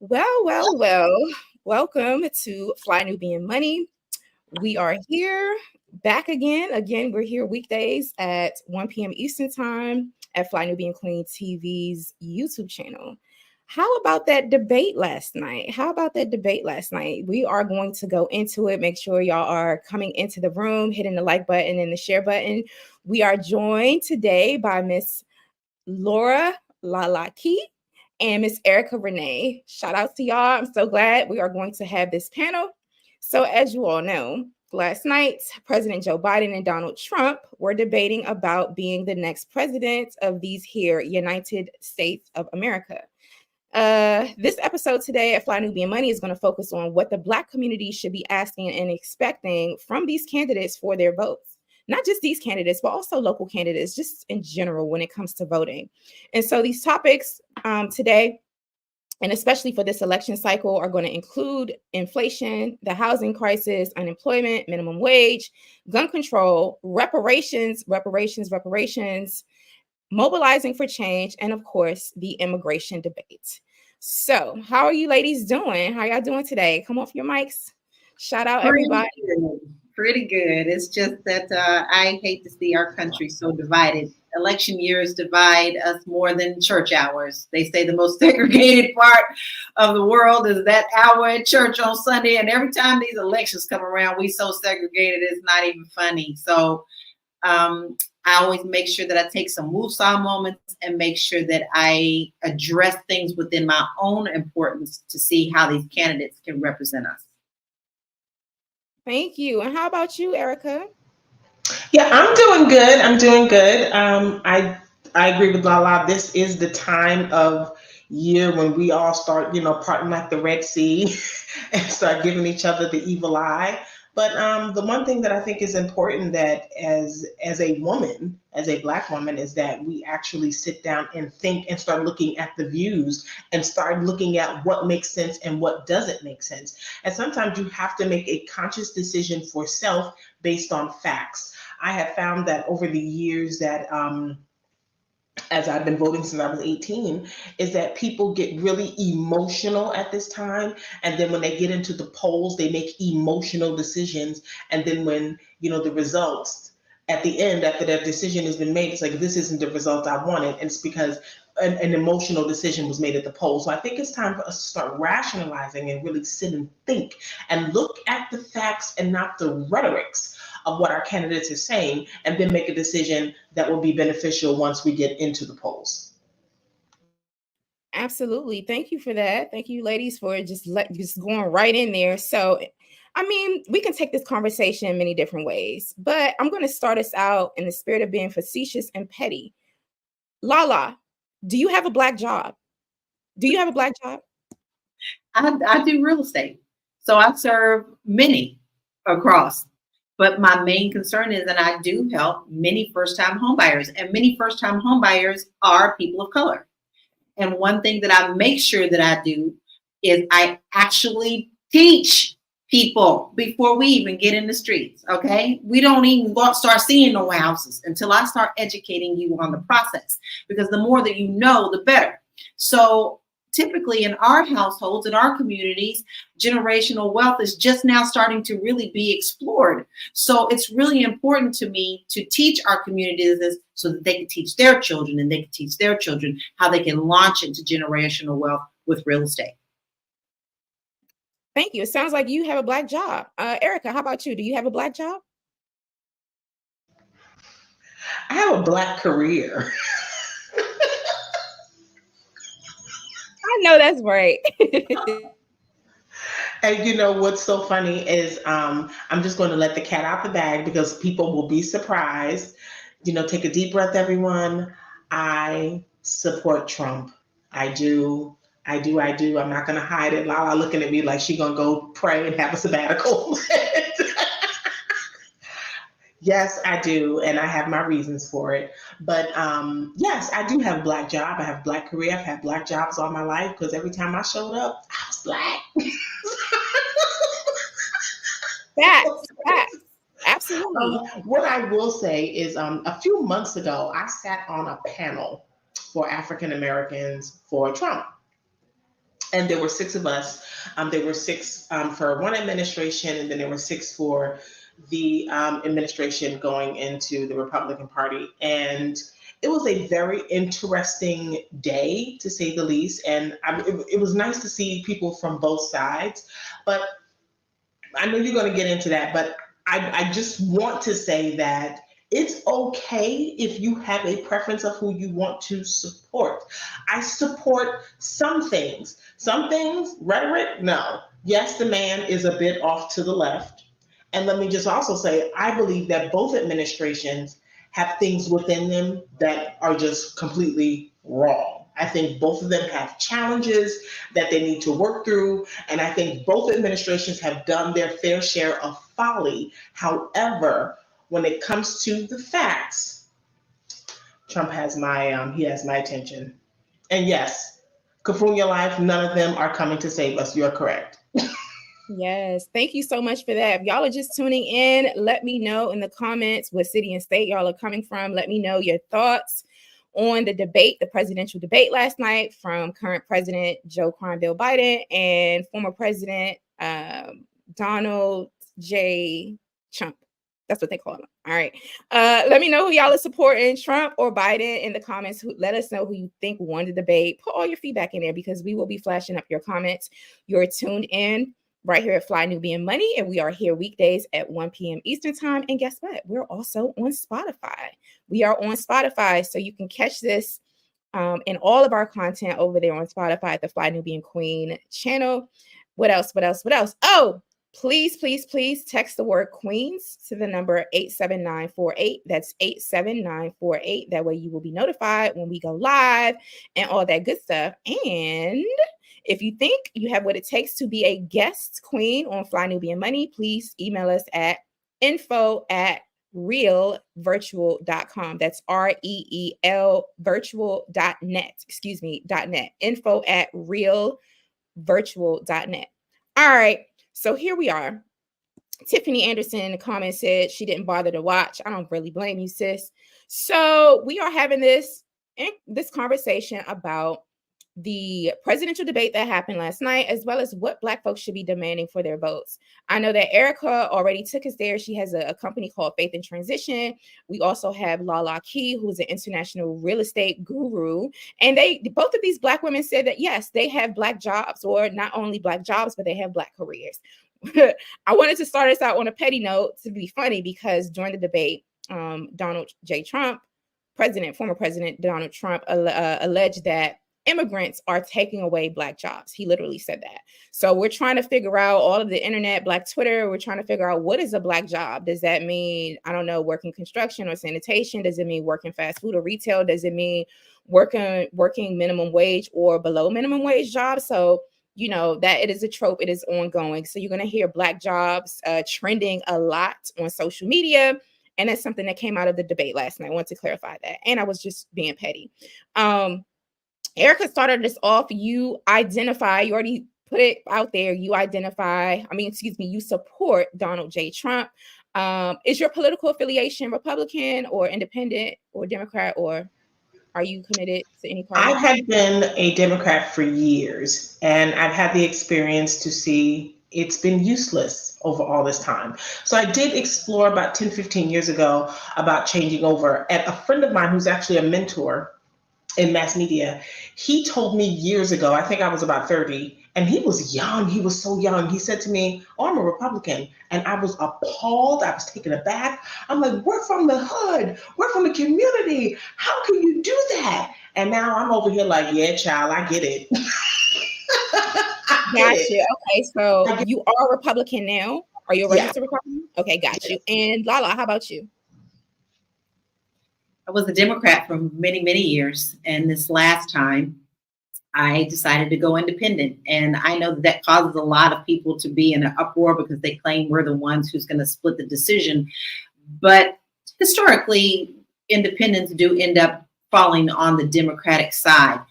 Well. Welcome to Fly Nubian Money. We are here back again. We're here weekdays at 1 p.m. Eastern Time at Fly Nubian Queen TV's YouTube channel. How about that debate last night? We are going to go into it. Make sure y'all are coming into the room, hitting the like button and the share button. We are joined today by Miss Laura Lalaki and Miss Erica Renee. Shout out to y'all. I'm so glad we are going to have this panel. So as you all know, last night, President Joe Biden and Donald Trump were debating about being the next president of these here United States of America. This episode today at Fly Nubian Money is going to focus on what the Black community should be asking and expecting from these candidates for their votes. Not just these candidates, but also local candidates, just in general when it comes to voting. And so these topics today, and especially for this election cycle, are going to include inflation, the housing crisis, unemployment, minimum wage, gun control, reparations, mobilizing for change, and of course, the immigration debate. So how are you ladies doing? How y'all doing today? Come off your mics. Shout out everybody. Pretty good. It's just that I hate to see our country so divided. Election years divide us more than church hours. They say the most segregated part of the world is that hour at church on Sunday. And every time these elections come around, we so segregated, it's not even funny. So I always make sure that I take some woosah moments and make sure that I address things within my own importance to see how these candidates can represent us. Thank you. And how about you, Erica? Yeah, I'm doing good. I agree with Lala. This is the time of year when we all start, parting like the Red Sea and start giving each other the evil eye. But the one thing that I think is important that as a woman, as a Black woman, is that we actually sit down and think and start looking at the views and start looking at what makes sense and what doesn't make sense. And sometimes you have to make a conscious decision for self based on facts. I have found that over the years that as I've been voting since I was 18, is that people get really emotional at this time. And then when they get into the polls, they make emotional decisions. And then when, the results at the end, after that decision has been made, it's like, this isn't the result I wanted. And it's because an emotional decision was made at the poll. So I think it's time for us to start rationalizing and really sit and think and look at the facts and not the rhetorics of what our candidates are saying, and then make a decision that will be beneficial once we get into the polls. Absolutely. Thank you for that. Thank you, ladies, for just going right in there. So, we can take this conversation in many different ways, but I'm going to start us out in the spirit of being facetious and petty. Lala, do you have a Black job? I do real estate. So I serve many across. But my main concern is that I do help many first-time homebuyers, and many first-time homebuyers are people of color. And one thing that I make sure that I do is I actually teach people before we even get in the streets, okay? We don't even start seeing no houses until I start educating you on the process, because the more that you know, the better. So typically in our households, in our communities, generational wealth is just now starting to really be explored. So it's really important to me to teach our communities this so that they can teach their children, and they can teach their children how they can launch into generational wealth with real estate. Thank you. It sounds like you have a Black job. Erica, how about you? Do you have a Black job? I have a Black career. I know that's right. And what's so funny is I'm just going to let the cat out the bag because people will be surprised. Take a deep breath, everyone. I support Trump. I do. I'm not going to hide it. Lala looking at me like she going to go pray and have a sabbatical. Yes, I do. And I have my reasons for it. But yes, I do have a Black job. I have a Black career. I've had Black jobs all my life because every time I showed up, I was Black. Facts. Absolutely. What I will say is a few months ago, I sat on a panel for African Americans for Trump. And there were 6 of us. There were 6 for one administration, and then there were 6 for the administration going into the Republican Party. And it was a very interesting day, to say the least. And it was nice to see people from both sides. But I know you're going to get into that, but I just want to say that it's okay if you have a preference of who you want to support. I support some things. Some things, rhetoric, no. Yes, the man is a bit off to the left. And let me just also say, I believe that both administrations have things within them that are just completely wrong. I think both of them have challenges that they need to work through. And I think both administrations have done their fair share of folly. However, when it comes to the facts, Trump has he has my attention. And yes, Kafunya Life, none of them are coming to save us. You're correct. Yes, thank you so much for that. If y'all are just tuning in, let me know in the comments what city and state y'all are coming from. Let me know your thoughts on the debate, the presidential debate last night from current President Joe Bill Biden and former President Donald J. Trump. That's what they call him. All right. Let me know who y'all are supporting, Trump or Biden, in the comments. Let us know who you think won the debate. Put all your feedback in there because we will be flashing up your comments. You're tuned in right here at Fly Nubian Money, and we are here weekdays at 1 p.m. Eastern time. And guess what? We're also on Spotify. We are on Spotify, so you can catch this and all of our content over there on Spotify at the Fly Nubian Queen channel. What else? Oh, please text the word Queens to the number 87948. That's 87948. That way you will be notified when we go live and all that good stuff. And if you think you have what it takes to be a guest queen on Fly Nubian Money, please email us at info@realvirtual.com. That's REEL virtual.net. .net. info@realvirtual.net. All right. So here we are. Tiffany Anderson in the comments said she didn't bother to watch. I don't really blame you, sis. So we are having this conversation about the presidential debate that happened last night, as well as what Black folks should be demanding for their votes. I know that Erica already took us there. She has a company called Faith in Transition. We also have Lala Key, who's an international real estate guru. And both of these Black women said that, yes, they have Black jobs, or not only Black jobs, but they have Black careers. I wanted to start us out on a petty note to be funny, because during the debate, Donald J. Trump, former President Donald Trump, alleged that immigrants are taking away Black jobs. He literally said that. So we're trying to figure out, all of the internet, Black Twitter, we're trying to figure out, what is a Black job? Does that mean, I don't know, working construction or sanitation? Does it mean working fast food or retail? Does it mean working minimum wage or below minimum wage jobs? So, you know, that it is a trope. It is ongoing. So you're going to hear Black jobs trending a lot on social media. And that's something that came out of the debate last night. I want to clarify that. And I was just being petty. Erica started this off. You already put it out there. You support Donald J. Trump. Is your political affiliation Republican or independent or Democrat, or are you committed to any party? I have been a Democrat for years, and I've had the experience to see it's been useless over all this time. So I did explore about 10, 15 years ago about changing over. And a friend of mine who's actually a mentor in mass media, he told me years ago, I think I was about 30, and he was young. He was so young. He said to me, "Oh, I'm a Republican." And I was appalled. I was taken aback. I'm like, "We're from the hood. We're from the community. How can you do that?" And now I'm over here like, "Yeah, child, I get it." Gotcha. Okay, so you are a Republican now. Are you a registered Republican? Okay, got you. And Lala, how about you? I was a Democrat for many, many years. And this last time, I decided to go independent. And I know that causes a lot of people to be in an uproar because they claim we're the ones who's going to split the decision. But historically, independents do end up falling on the Democratic side.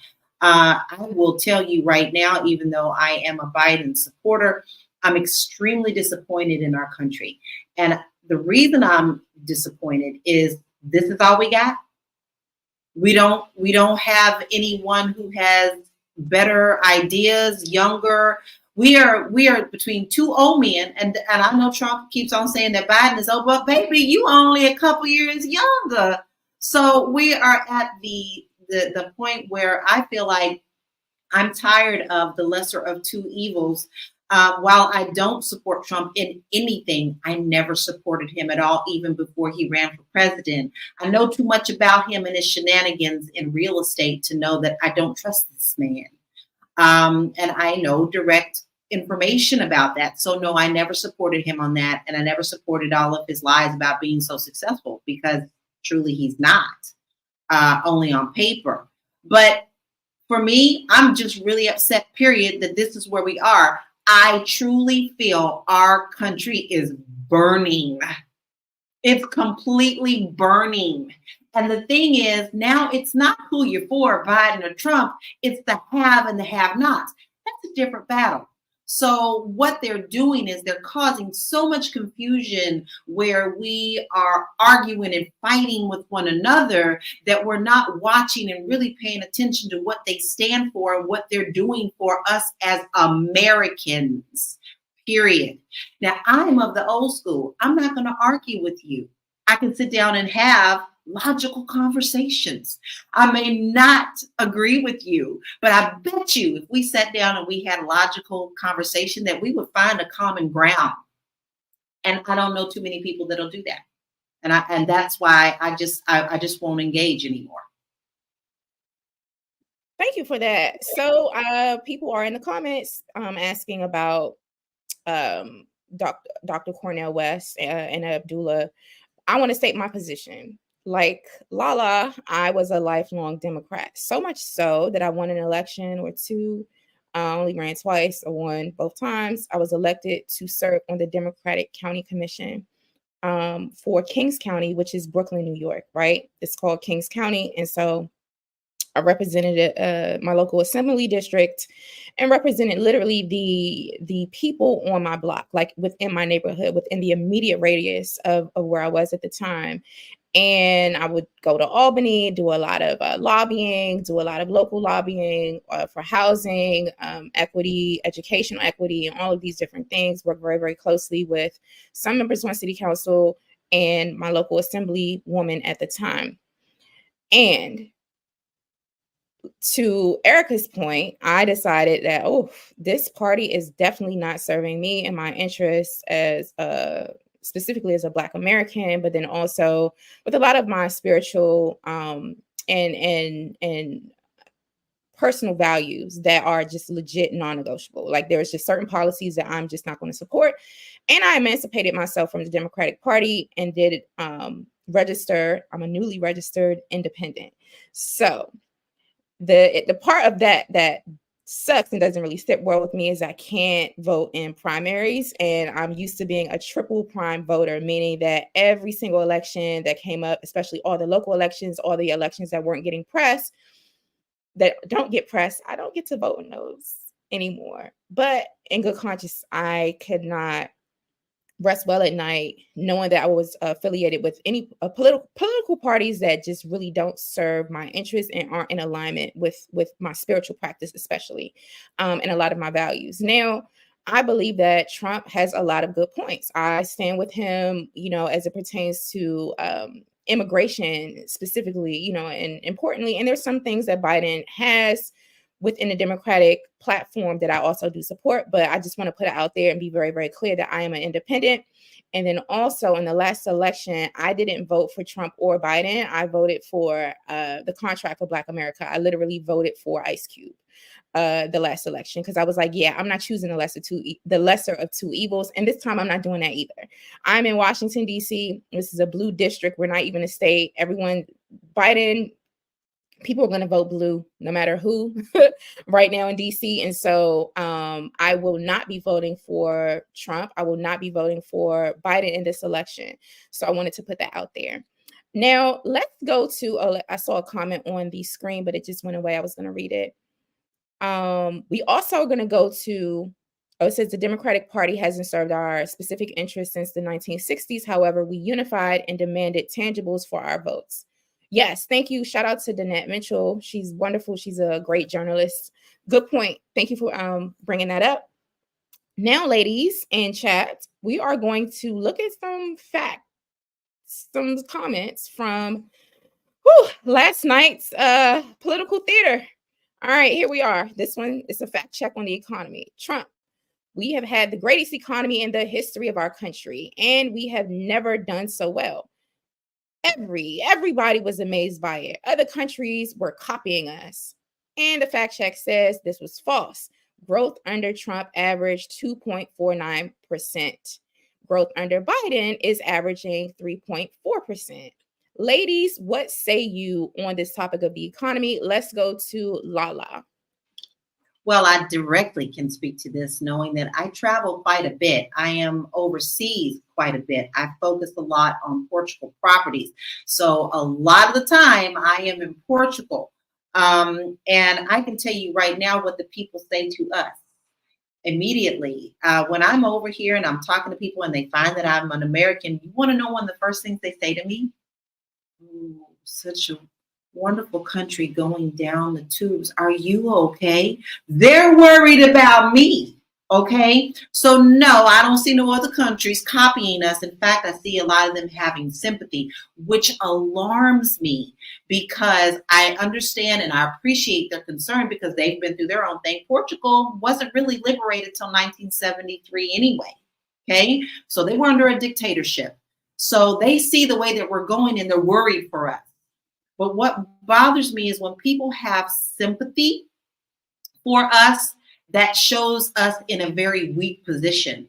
I will tell you right now, even though I am a Biden supporter, I'm extremely disappointed in our country. And the reason I'm disappointed is this is all we got. We don't have anyone who has better ideas, younger. We are between two old men, and I know Trump keeps on saying that Biden is old, but baby, you only a couple years younger. So we are at the point where I feel like I'm tired of the lesser of two evils. While I don't support Trump in anything, I never supported him at all, even before he ran for president. I know too much about him and his shenanigans in real estate to know that I don't trust this man. And I know direct information about that. So no, I never supported him on that. And I never supported all of his lies about being so successful, because truly he's not, only on paper. But for me, I'm just really upset, period, that this is where we are. I truly feel our country is burning. It's completely burning. And the thing is, now it's not who you're for, Biden or Trump. It's the have and the have-nots. That's a different battle. So what they're doing is they're causing so much confusion where we are arguing and fighting with one another that we're not watching and really paying attention to what they stand for and what they're doing for us as Americans, period. Now, I'm of the old school. I'm not going to argue with you. I can sit down and have logical conversations. I may not agree with you, but I bet you if we sat down and we had a logical conversation that we would find a common ground. And I don't know too many people that'll do that. And that's why I just won't engage anymore. Thank you for that. So people are in the comments asking about Dr. Cornel West and Abdullah. I want to state my position. Like Lala, I was a lifelong Democrat, so much so that I won an election or two. I only ran twice. I won both times. I was elected to serve on the Democratic County Commission for Kings County, which is Brooklyn, New York, right? It's called Kings County. And so I represented my local assembly district and represented literally the people on my block, like within my neighborhood, within the immediate radius of where I was at the time. And I would go to Albany, do a lot of lobbying, do a lot of local lobbying for housing, equity, educational equity, and all of these different things. Work very, very closely with some members on city council and my local assembly woman at the time. And to Erica's point, I decided that, this party is definitely not serving me and my interests as specifically as a Black American, but then also with a lot of my spiritual and personal values that are just legit non-negotiable. Like there's just certain policies that I'm just not going to support. And I emancipated myself from the Democratic Party and did register. I'm a newly registered independent. So the part of that sucks and doesn't really sit well with me is I can't vote in primaries, and I'm used to being a triple prime voter, meaning that every single election that came up, especially all the local elections, all the elections that weren't getting press, that don't get press, I don't get to vote in those anymore. But in good conscience, I could not rest well at night knowing that I was affiliated with any political parties that just really don't serve my interests and aren't in alignment with my spiritual practice, especially, and a lot of my values. Now, I believe that Trump has a lot of good points. I stand with him, as it pertains to immigration specifically, and importantly, and there's some things that Biden has within the Democratic platform that I also do support, but I just want to put it out there and be very, very clear that I am an independent. And then also in the last election, I didn't vote for Trump or Biden. I voted for the Contract for Black America. I literally voted for Ice Cube the last election because I was like, yeah, I'm not choosing the lesser of two evils. And this time I'm not doing that either. I'm in Washington, D.C. This is a blue district. We're not even a state. Biden, people are going to vote blue no matter who right now in DC. And so I will not be voting for Trump. I will not be voting for Biden in this election. So I wanted to put that out there. Now, let's go to, I saw a comment on the screen, but it just went away. I was going to read it. We also are going to go to, it says the Democratic Party hasn't served our specific interests since the 1960s. However, we unified and demanded tangibles for our votes. Yes, thank you. Shout out to Danette Mitchell. She's wonderful. She's a great journalist Good point. Thank you for bringing that up. Now, ladies in chat, we are going to look at some facts, some comments from last night's political theater. All right, here we are. This one is a fact check on the economy. Trump: we have had the greatest economy in the history of our country, and we have never done so well. Everybody was amazed by it. Other countries were copying us. And the fact check says this was false. Growth under Trump averaged 2.49%. Growth under Biden is averaging 3.4%. Ladies, what say you on this topic of the economy? Let's go to Lala. Well, I directly can speak to this knowing that I travel quite a bit. I am overseas quite a bit. I focus a lot on Portugal properties. So a lot of the time I am in Portugal. And I can tell you right now what the people say to us immediately. When I'm over here and I'm talking to people and they find that I'm an American, you want to know one of the first things they say to me? Ooh, such a wonderful country going down the tubes. Are you okay? They're worried about me. Okay. So no, I don't see no other countries copying us. In fact, I see a lot of them having sympathy, which alarms me because I understand and I appreciate their concern because they've been through their own thing. Portugal wasn't really liberated till 1973 anyway. Okay. So they were under a dictatorship. So they see the way that we're going and they're worried for us. But what bothers me is when people have sympathy for us, that shows us in a very weak position.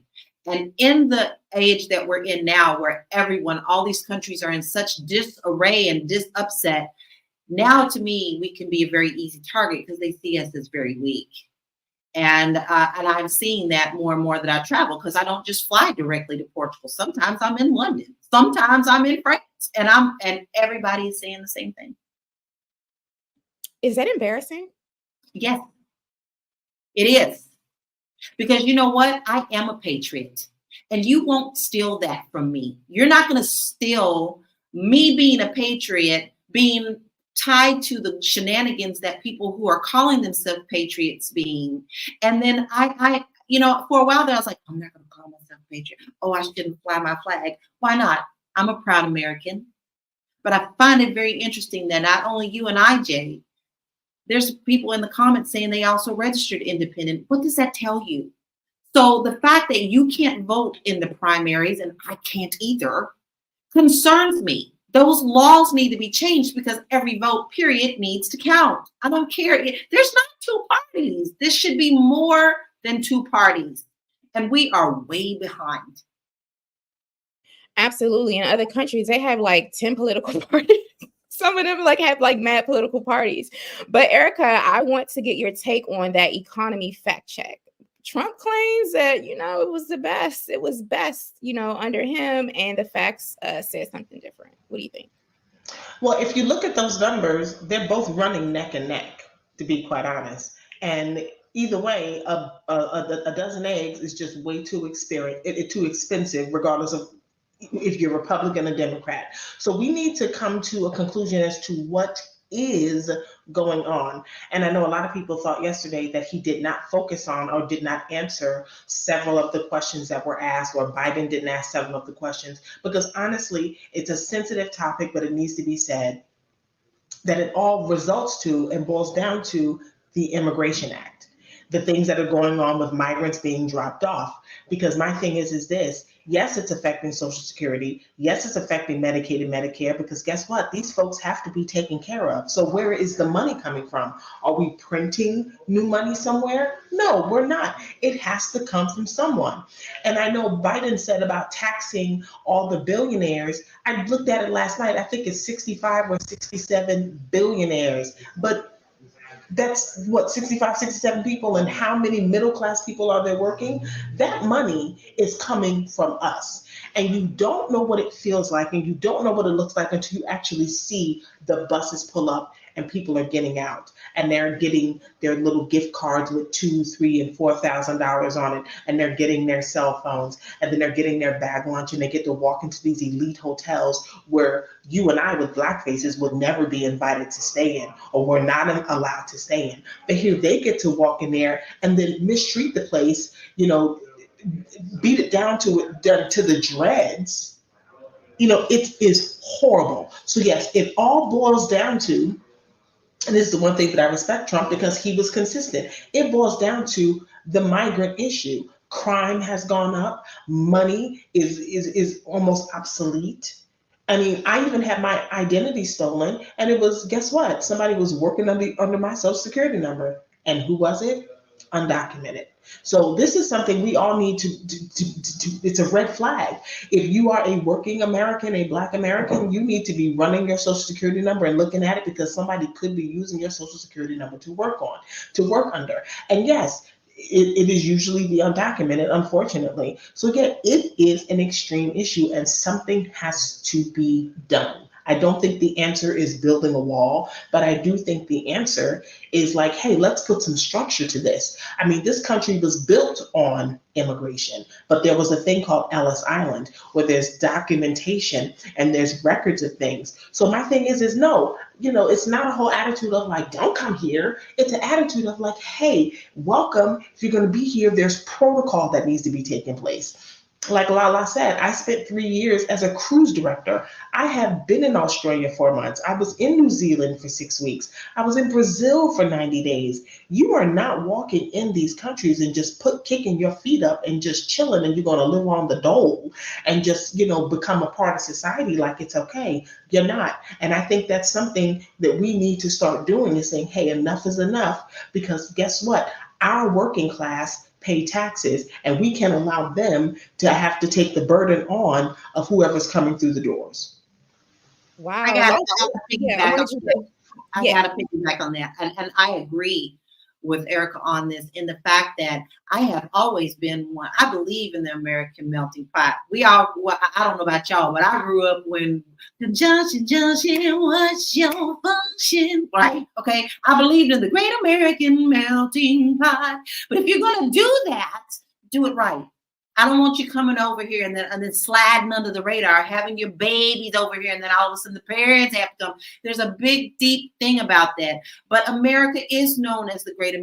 And in the age that we're in now, where everyone, all these countries are in such disarray and upset, now to me, we can be a very easy target because they see us as very weak. And I'm seeing that more and more that I travel because I don't just fly directly to Portugal. Sometimes I'm in London. Sometimes I'm in France. And everybody is saying the same thing. Is that embarrassing? Yes, it is. Because you know what? I am a patriot. And you won't steal that from me. You're not going to steal me being a patriot, being tied to the shenanigans that people who are calling themselves patriots being. And then I for a while there, I was like, I'm not going to call myself a patriot. Oh, I shouldn't fly my flag. Why not? I'm a proud American. But I find it very interesting that not only you and I, Jay, there's people in the comments saying they also registered independent. What does that tell you? So the fact that you can't vote in the primaries and I can't either concerns me. Those laws need to be changed because every vote, period, needs to count. I don't care. There's not two parties. This should be more than two parties. And we are way behind. Absolutely. In other countries, they have like 10 political parties. Some of them have mad political parties. But Erica, I want to get your take on that economy fact check. Trump claims that, it was the best. It was best, under him. And the facts said something different. What do you think? Well, if you look at those numbers, they're both running neck and neck, to be quite honest. And either way, a dozen eggs is just way too expensive, regardless of if you're Republican or Democrat. So we need to come to a conclusion as to what is going on. And I know a lot of people thought yesterday that he did not focus on or did not answer several of the questions that were asked, or Biden didn't ask several of the questions, because honestly, it's a sensitive topic, but it needs to be said that it all results to and boils down to the Immigration Act, the things that are going on with migrants being dropped off. Because my thing is this, yes, it's affecting Social Security. Yes, it's affecting Medicaid and Medicare, because guess what? These folks have to be taken care of. So where is the money coming from? Are we printing new money somewhere? No, we're not. It has to come from someone. And I know Biden said about taxing all the billionaires. I looked at it last night. I think it's 65 or 67 billionaires. But that's what, 65, 67 people, and how many middle class people are there working? That money is coming from us. And you don't know what it feels like, and you don't know what it looks like until you actually see the buses pull up and people are getting out and they're getting their little gift cards with $2, $3, and $4,000 on it, and they're getting their cell phones, and then they're getting their bag lunch, and they get to walk into these elite hotels where you and I with black faces would never be invited to stay in, or we're not allowed to stay in. But here they get to walk in there and then mistreat the place, beat it down to the dreads. It is horrible. So yes, it all boils down to, and this is the one thing that I respect Trump because he was consistent. It boils down to the migrant issue. Crime has gone up. Money is almost obsolete. I mean, I even had my identity stolen, and it was, guess what? Somebody was working under my social security number. And who was it? Undocumented. So this is something we all need to it's a red flag. If you are a working American, a black American, you need to be running your social security number and looking at it, because somebody could be using your social security number to work under. And yes, it is usually the undocumented, unfortunately. So again, it is an extreme issue and something has to be done. I don't think the answer is building a wall, but I do think the answer is like, hey, let's put some structure to this. I mean, this country was built on immigration, but there was a thing called Ellis Island where there's documentation and there's records of things. So my thing is no, it's not a whole attitude of like, don't come here. It's an attitude of like, hey, welcome. If you're going to be here, there's protocol that needs to be taking place. Like Lala said, I spent 3 years as a cruise director. I have been in Australia 4 months. I was in New Zealand for 6 weeks. I was in Brazil for 90 days. You are not walking in these countries and just kicking your feet up and just chilling and you're going to live on the dole and just, become a part of society like it's okay. You're not. And I think that's something that we need to start doing, is saying, hey, enough is enough, because guess what? Our working class pay taxes, and we can allow them to have to take the burden on of whoever's coming through the doors. Wow. I got to piggyback on that. And I agree with Erica on this, in the fact that I have always been one. I believe in the American melting pot. I don't know about y'all, but I grew up when the Junction, what's your function? Right? Okay. I believed in the great American melting pot. But if you're going to do that, do it right. I don't want you coming over here and then sliding under the radar, having your babies over here, and then all of a sudden the parents have to come. There's a big, deep thing about that. But America is known as the great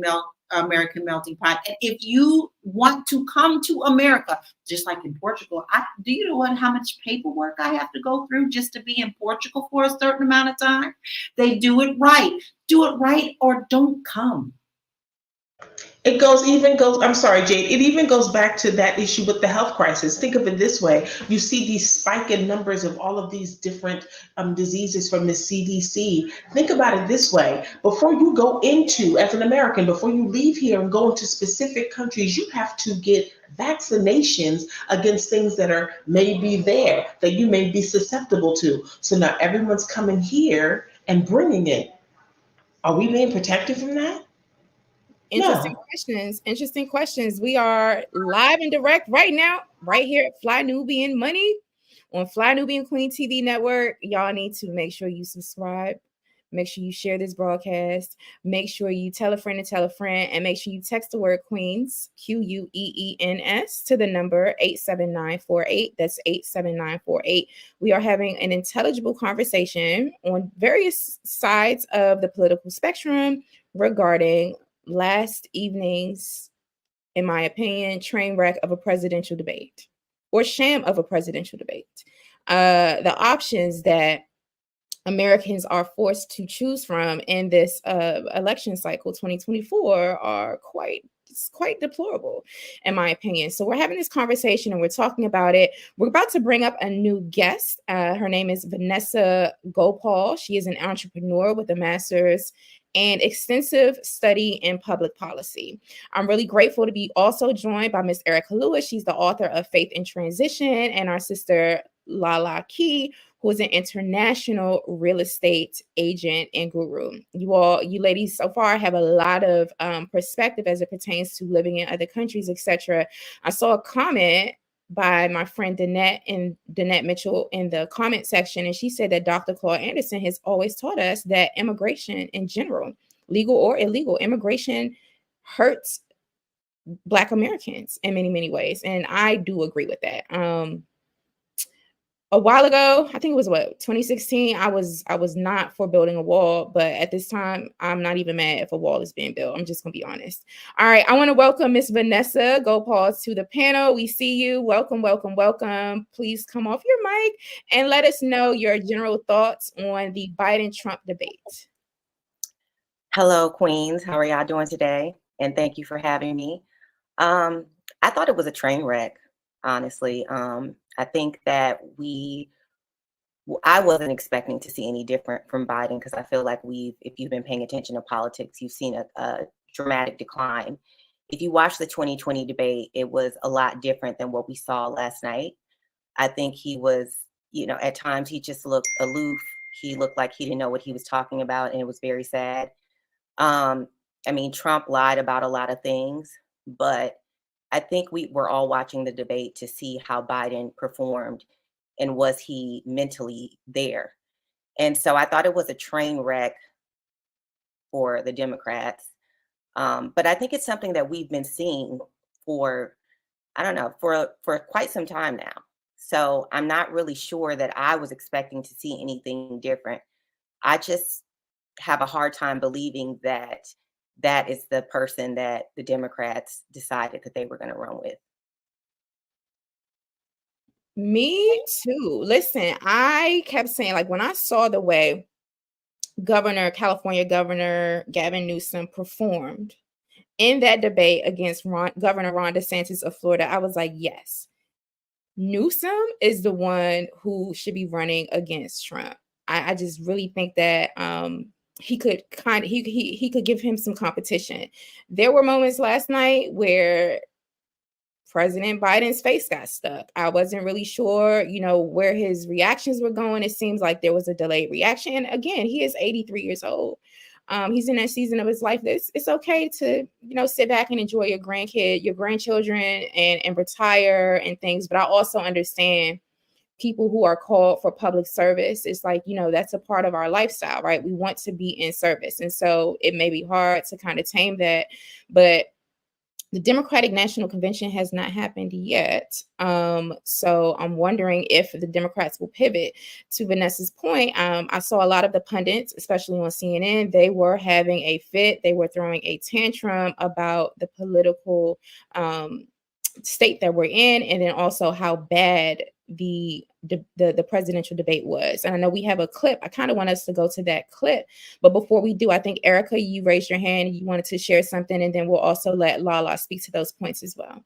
American melting pot. And if you want to come to America, just like in Portugal, do you know how much paperwork I have to go through just to be in Portugal for a certain amount of time? They do it right. Do it right or don't come. I'm sorry, Jade, it even goes back to that issue with the health crisis. Think of it this way. You see these spike in numbers of all of these different diseases from the CDC. Think about it this way. Before you go into, as an American, before you leave here and go into specific countries, you have to get vaccinations against things that are maybe there, that you may be susceptible to. So now everyone's coming here and bringing it. Are we being protected from that? Interesting questions. We are live and direct right now, right here at Fly Nubian Money on Fly Nubian Queen TV network. Y'all need to make sure you subscribe. Make sure you share this broadcast. Make sure you tell a friend, and make sure you text the word Queens, QUEENS, to the number 87948. That's 87948. We are having an intelligible conversation on various sides of the political spectrum regarding last evening's, in my opinion, train wreck of a presidential debate, or sham of a presidential debate. The options that Americans are forced to choose from in this election cycle 2024 are quite deplorable, in my opinion. So we're having this conversation and we're talking about it. We're about to bring up a new guest. Her name is Vanessa Gopal. She is an entrepreneur with a master's and extensive study in public policy. I'm really grateful to be also joined by Miss Erica Lewis. She's the author of Faith in Transition, and our sister Lala Key, who is an international real estate agent and guru. You ladies so far have a lot of perspective as it pertains to living in other countries, etc. I saw a comment by my friend Danette Mitchell in the comment section, and she said that Dr. Claude Anderson has always taught us that immigration in general, legal or illegal, immigration hurts Black Americans in many, many ways. And I do agree with that. A while ago, I think it was 2016, I was not for building a wall, but at this time, I'm not even mad if a wall is being built. I'm just gonna be honest. All right, I want to welcome Miss Vanessa Gopals to the panel. We see you. Welcome, welcome, welcome. Please come off your mic and let us know your general thoughts on the Biden-Trump debate. Hello, Queens. How are y'all doing today? And thank you for having me. I thought it was a train wreck, honestly. I think that I wasn't expecting to see any different from Biden, because I feel like if you've been paying attention to politics, you've seen a dramatic decline. If you watch the 2020 debate, it was a lot different than what we saw last night. I think he was, at times he just looked aloof. He looked like he didn't know what he was talking about, and it was very sad. Trump lied about a lot of things, but I think we were all watching the debate to see how Biden performed and was he mentally there. And so I thought it was a train wreck for the Democrats. But I think it's something that we've been seeing for quite some time now. So I'm not really sure that I was expecting to see anything different. I just have a hard time believing that that is the person that the Democrats decided that they were going to run with. Me too. Listen, I kept saying, like, when I saw the way California Governor Gavin Newsom performed in that debate against Governor Ron DeSantis of Florida, I was like, yes, Newsom is the one who should be running against Trump. I just really think that he could he could give him some competition. There were moments last night where President Biden's face got stuck. I wasn't really sure, where his reactions were going. It seems like there was a delayed reaction. And again, he is 83 years old. He's in that season of his life. It's okay to, sit back and enjoy your grandchildren and retire and things. But I also understand people who are called for public service. It's like, that's a part of our lifestyle, right? We want to be in service. And so it may be hard to kind of tame that, but the Democratic National Convention has not happened yet. So I'm wondering if the Democrats will pivot. To Vanessa's point, I saw a lot of the pundits, especially on CNN, they were having a fit. They were throwing a tantrum about the political state that we're in, and then also how bad the presidential debate was. And I know we have a clip. I kind of want us to go to that clip, but before we do, I think Erica, you raised your hand, you wanted to share something, and then we'll also let Lala speak to those points as well.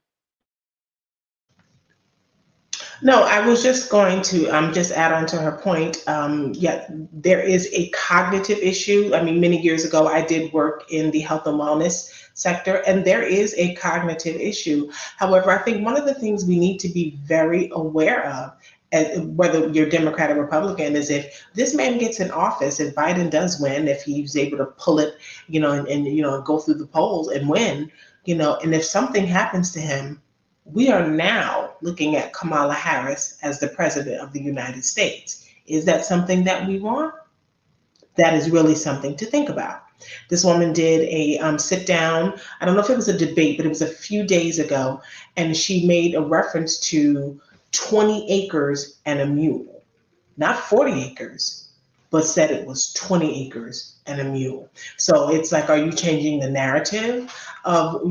No, I was just going to just add on to her point. There is a cognitive issue. Many years ago, I did work in the health and wellness sector, and there is a cognitive issue. However, I think one of the things we need to be very aware of, whether you're Democrat or Republican, is if this man gets in office, if Biden does win, if he's able to pull it, and go through the polls and win, and if something happens to him, we are now looking at Kamala Harris as the president of the United States. Is that something that we want? That is really something to think about. This woman did a sit down. I don't know if it was a debate, but it was a few days ago. And she made a reference to 20 acres and a mule, not 40 acres, but said it was 20 acres and a mule. So it's like, are you changing the narrative of,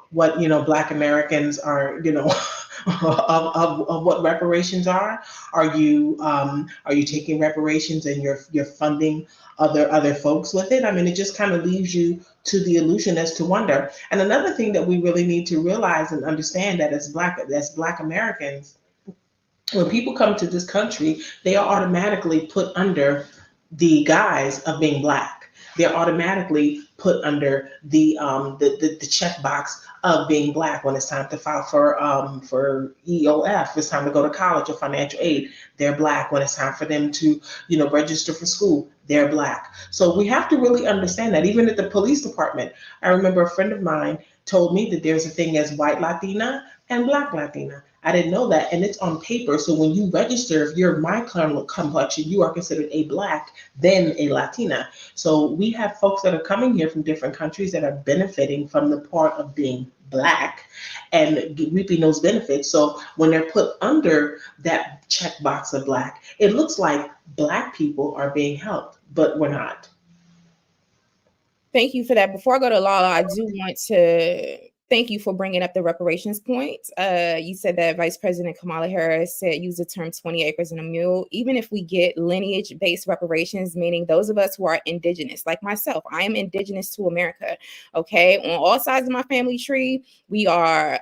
what Black Americans are, of what reparations are? Are you taking reparations and you're funding other folks with it? It just kind of leaves you to the illusion as to wonder. And another thing that we really need to realize and understand, that as Black Americans, when people come to this country, they are automatically put under the guise of being Black. They're automatically put under the checkbox of being Black when it's time to file for EOF, it's time to go to college or financial aid. They're Black. When it's time for them to, register for school, they're Black. So we have to really understand that. Even at the police department, I remember a friend of mine told me that there's a thing as white Latina, and Black Latina. I didn't know that, and it's on paper. So when you register, if you're my complexion, you are considered a Black, then a Latina. So we have folks that are coming here from different countries that are benefiting from the part of being Black and reaping those benefits. So when they're put under that checkbox of Black, it looks like Black people are being helped, but we're not. Thank you for that. Before I go to Lala, I do want to thank you for bringing up the reparations point. You said that Vice President Kamala Harris said use the term 20 acres and a mule. Even if we get lineage-based reparations, meaning those of us who are indigenous, like myself, I am indigenous to America, okay? On all sides of my family tree, we are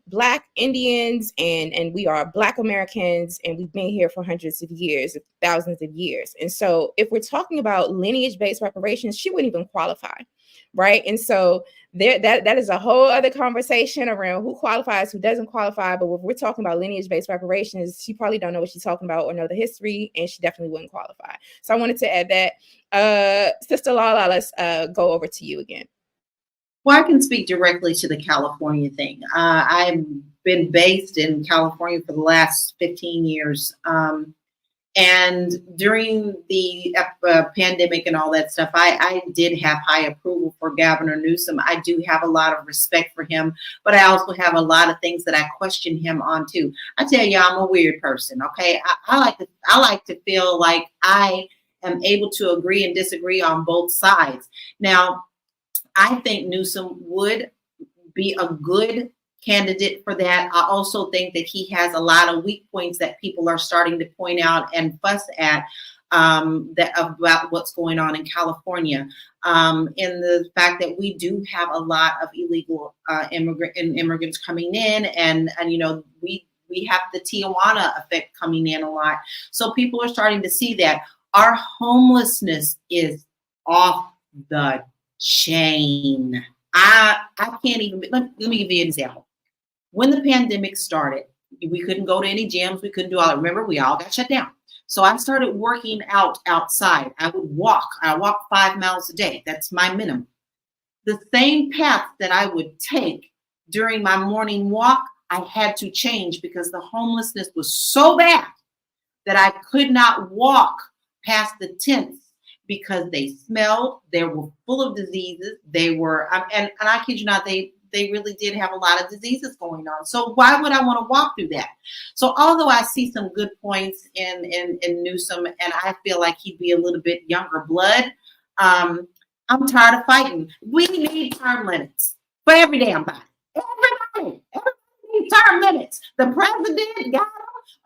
Black Indians and we are Black Americans, and we've been here for hundreds of years, thousands of years. And so if we're talking about lineage-based reparations, she wouldn't even qualify, right? And so that is a whole other conversation around who qualifies, who doesn't qualify. But if we're talking about lineage-based reparations, she probably don't know what she's talking about or know the history, and she definitely wouldn't qualify. So I wanted to add that. Sister Lala, let's go over to you again. Well, I can speak directly to the California thing. I've been based in California for the last 15 years. And during the pandemic and all that stuff, I did have high approval for Governor Newsom. I do have a lot of respect for him, but I also have a lot of things that I question him on too. I tell you, I'm a weird person. Okay, I like to feel like I am able to agree and disagree on both sides. Now, I think Newsom would be a good candidate for that. I also think that he has a lot of weak points that people are starting to point out and fuss at about what's going on in California. In the fact that we do have a lot of illegal immigrants coming in, and you know, we have the Tijuana effect coming in a lot. So people are starting to see that our homelessness is off the chain. I can't even, let me give you an example. When the pandemic started, we couldn't go to any gyms. We couldn't do all that. Remember, we all got shut down. So I started working out outside. I would walk. I walk 5 miles a day. That's my minimum. The same path that I would take during my morning walk, I had to change because the homelessness was so bad that I could not walk past the tents because they smelled. They were full of diseases. They were, and I kid you not, they really did have a lot of diseases going on. So why would I want to walk through that? So although I see some good points in Newsom, and I feel like he'd be a little bit younger blood, I'm tired of fighting. We need term limits for every damn body. Everybody needs term limits. The president got them.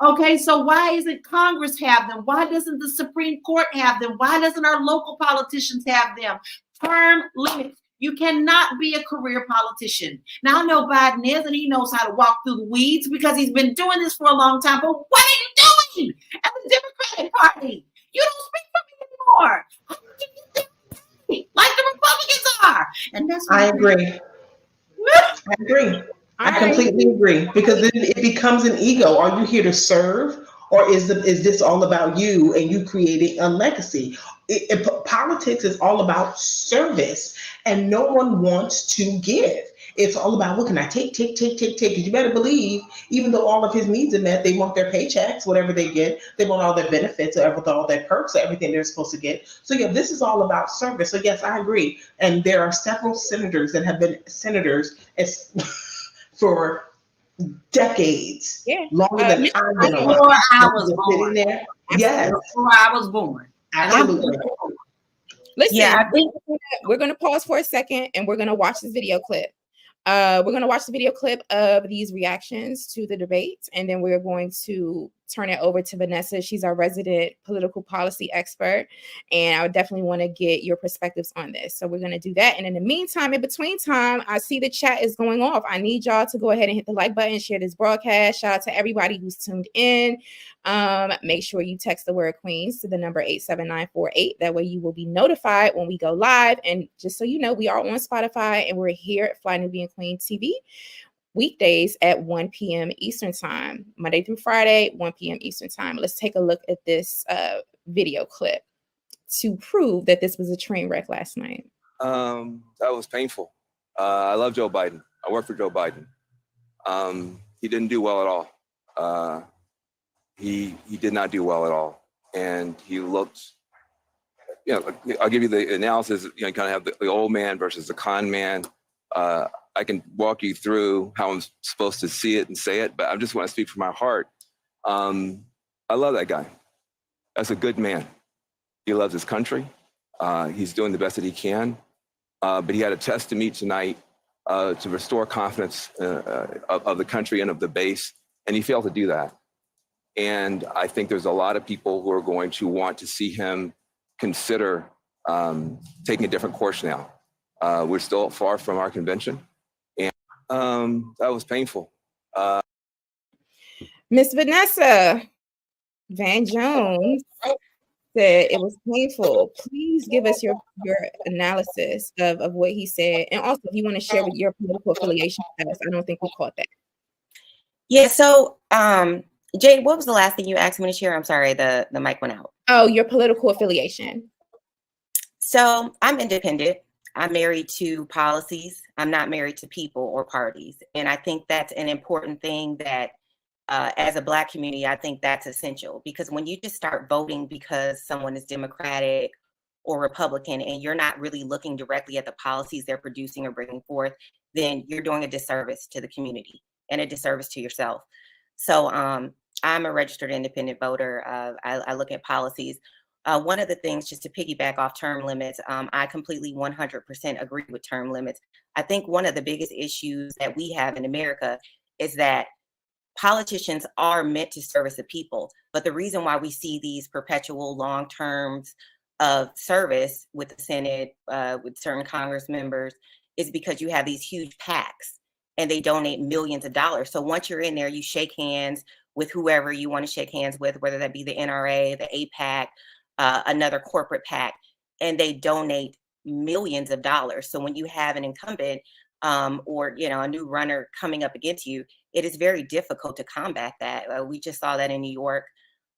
Okay, so why isn't Congress have them? Why doesn't the Supreme Court have them? Why doesn't our local politicians have them? Term limits. You cannot be a career politician. Now, I know Biden is, and he knows how to walk through the weeds because he's been doing this for a long time. But what are you doing at the Democratic Party? You don't speak for me anymore. How can you think like the Republicans are? And that's what I agree. I agree. I completely agree, because then it becomes an ego. Are you here to serve, or is this all about you and you creating a legacy? Politics is all about service, and no one wants to give. It's all about, what can I take? Because you better believe, even though all of his needs are met, they want their paychecks, whatever they get. They want all their benefits, or all their perks, or everything they're supposed to get. So yeah, this is all about service. So yes, I agree. And there are several senators that have been senators for decades, longer than I've been alive. Before I was born. There. Yes. Before I was born. Absolutely. Listen, Yeah, I think we're going to pause for a second, and we're going to watch this video clip. We're going to watch the video clip of these reactions to the debate, and then we're going to turn it over to Vanessa. She's our resident political policy expert, and I would definitely want to get your perspectives on this. So we're going to do that. And in the meantime, in between time, I see the chat is going off. I need y'all to go ahead and hit the like button, share this broadcast. Shout out to everybody who's tuned in. Make sure you text the word Queens to the number 87948. That way you will be notified when we go live. And just so you know, we are on Spotify, and we're here at Fly Nubian Queen TV. Weekdays at 1 p.m. Eastern Time, Monday through Friday, 1 p.m. Eastern Time. Let's take a look at this video clip to prove that this was a train wreck last night. That was painful. I love Joe Biden. I work for Joe Biden. he didn't do well at all. He did not do well at all, and he looked. I'll give you the analysis. Kind of have the old man versus the con man. I can walk you through how I'm supposed to see it and say it, but I just want to speak from my heart. I love that guy. That's a good man. He loves his country. He's doing the best that he can. But he had a test to meet tonight to restore confidence of the country and of the base, and he failed to do that. And I think there's a lot of people who are going to want to see him consider taking a different course now. We're still far from our convention, and that was painful. Miss Vanessa Van Jones said it was painful. Please give us your analysis of what he said, and also if you want to share with your political affiliation with us. I don't think we caught that. Yeah. So, Jade, what was the last thing you asked me to share? I'm sorry, the mic went out. Oh, your political affiliation. So I'm independent. I'm married to policies. I'm not married to people or parties. And I think that's an important thing that as a Black community, I think that's essential, because when you just start voting because someone is Democratic or Republican and you're not really looking directly at the policies they're producing or bringing forth, then you're doing a disservice to the community and a disservice to yourself. So I'm a registered independent voter. I look at policies. One of the things, just to piggyback off term limits, I completely 100% agree with term limits. I think one of the biggest issues that we have in America is that politicians are meant to service the people. But the reason why we see these perpetual long terms of service with the Senate, with certain Congress members, is because you have these huge PACs and they donate millions of dollars. So once you're in there, you shake hands with whoever you want to shake hands with, whether that be the NRA, the APAC, another corporate PAC, and they donate millions of dollars. So when you have an incumbent or a new runner coming up against you, it is very difficult to combat that. We just saw that in New York,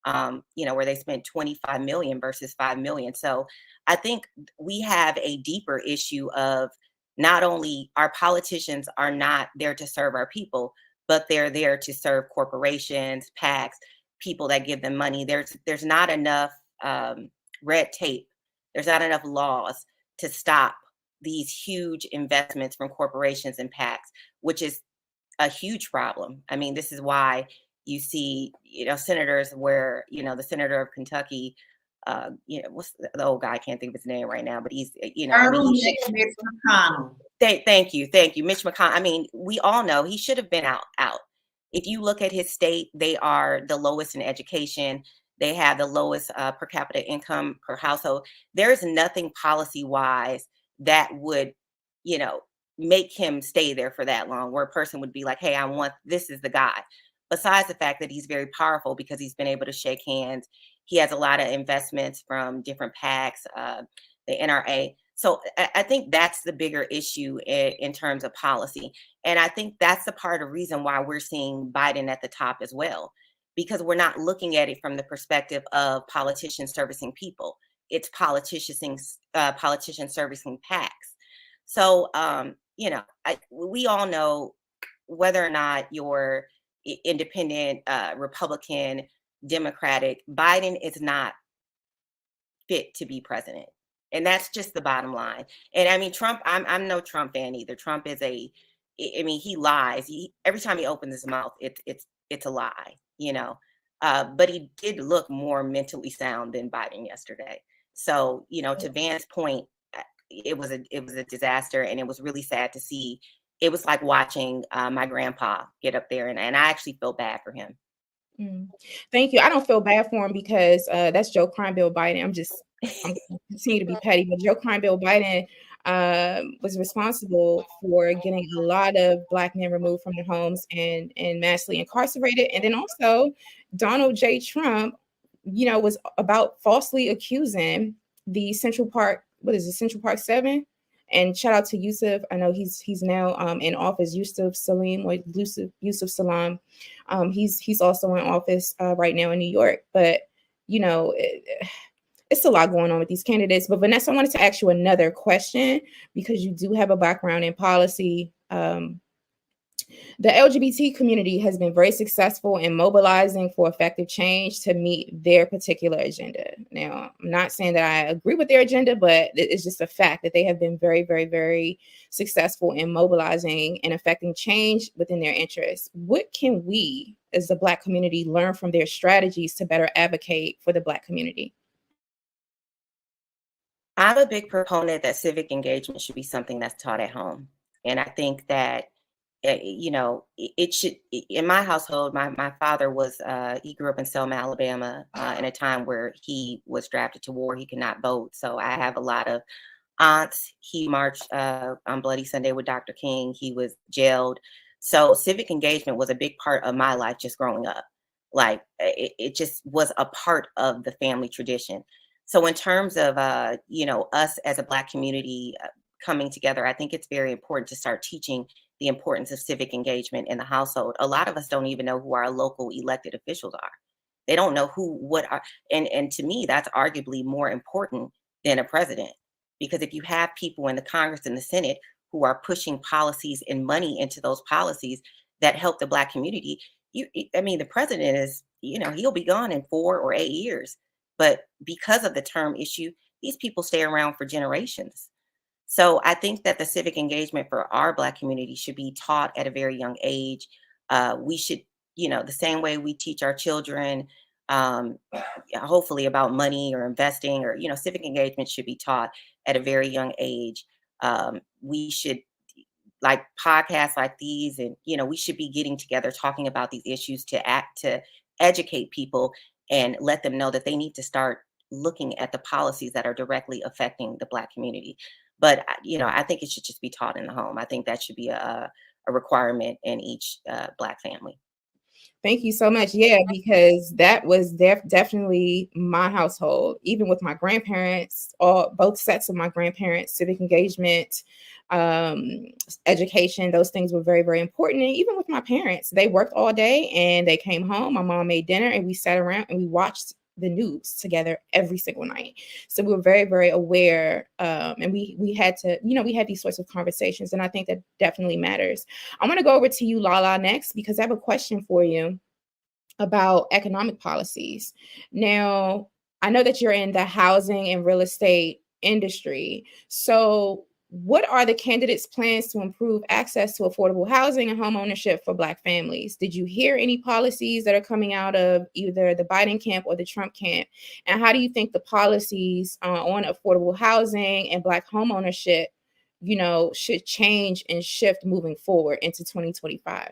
where they spent 25 million versus 5 million. So I think we have a deeper issue of not only our politicians are not there to serve our people, but they're there to serve corporations, PACs, people that give them money. There's not enough red tape. There's not enough laws to stop these huge investments from corporations and PACs, which is a huge problem. I mean, this is why you see, senators where, the senator of Kentucky, what's the old guy? I can't think of his name right now, but he's, Mitch McConnell. Thank you, Mitch McConnell. I mean, we all know he should have been out. If you look at his state, they are the lowest in education. They have the lowest per capita income per household. There's nothing policy-wise that would, make him stay there for that long, where a person would be like, hey, this is the guy. Besides the fact that he's very powerful because he's been able to shake hands. He has a lot of investments from different PACs, the NRA. So I think that's the bigger issue in terms of policy. And I think that's the part of the reason why we're seeing Biden at the top as well, because we're not looking at it from the perspective of politicians servicing people. It's politicians servicing PACs. So, we all know whether or not you're independent, Republican, Democratic, Biden is not fit to be president. And that's just the bottom line. And I mean, Trump, I'm no Trump fan either. Trump is he lies. Every time he opens his mouth, it's a lie, but he did look more mentally sound than Biden yesterday. So, to Van's point, it was a disaster, and it was really sad to see. It was like watching my grandpa get up there, and I actually feel bad for him. Thank you. I don't feel bad for him because that's Joe Crime Bill Biden. I'm continue to be petty, but Joe Crime Bill Biden was responsible for getting a lot of Black men removed from their homes and massively incarcerated. And then also Donald J. Trump, was about falsely accusing the Central Park 7. And shout out to Yusuf. I know he's now in office. Yusuf Salam. He's also in office right now in New York. But it's a lot going on with these candidates. But Vanessa, I wanted to ask you another question because you do have a background in policy. The LGBT community has been very successful in mobilizing for effective change to meet their particular agenda. Now, I'm not saying that I agree with their agenda, but it's just a fact that they have been very, very, very successful in mobilizing and affecting change within their interests. What can we, as the Black community, learn from their strategies to better advocate for the Black community? I'm a big proponent that civic engagement should be something that's taught at home. And I think that, it should, in my household, my father was, he grew up in Selma, Alabama, in a time where he was drafted to war. He could not vote. So I have a lot of aunts. He marched on Bloody Sunday with Dr. King. He was jailed. So civic engagement was a big part of my life just growing up. Like it just was a part of the family tradition. So in terms of, us as a Black community coming together, I think it's very important to start teaching the importance of civic engagement in the household. A lot of us don't even know who our local elected officials are. They don't know what are, and to me, that's arguably more important than a president. Because if you have people in the Congress and the Senate who are pushing policies and money into those policies that help the Black community, the president is, he'll be gone in 4 or 8 years. But because of the term issue, these people stay around for generations. So I think that the civic engagement for our Black community should be taught at a very young age. We should, the same way we teach our children, hopefully about money or investing or, civic engagement should be taught at a very young age. We should, like podcasts like these, and, we should be getting together, talking about these issues to educate people and let them know that they need to start looking at the policies that are directly affecting the Black community. But, I think it should just be taught in the home. I think that should be a requirement in each Black family. Thank you so much. Yeah, because that was definitely my household, even with my grandparents, both sets of my grandparents, civic engagement, education, those things were very, very important. And even with my parents, they worked all day and they came home. My mom made dinner and we sat around and we watched the news together every single night. So we were very, very aware. And we had to, we had these sorts of conversations. And I think that definitely matters. I'm going to go over to you, Lala, next, because I have a question for you about economic policies. Now, I know that you're in the housing and real estate industry. So what are the candidates' plans to improve access to affordable housing and home ownership for Black families? Did you hear any policies that are coming out of either the Biden camp or the Trump camp? And how do you think the policies on affordable housing and Black home ownership, should change and shift moving forward into 2025?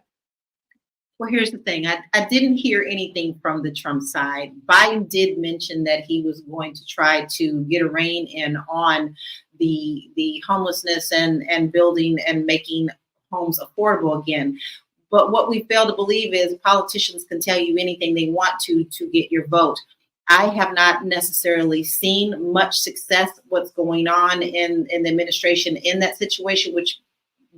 Well, here's the thing. I didn't hear anything from the Trump side. Biden did mention that he was going to try to get a rein in on the homelessness and building and making homes affordable again. But what we fail to believe is politicians can tell you anything they want to get your vote. I have not necessarily seen much success what's going on in the administration in that situation, which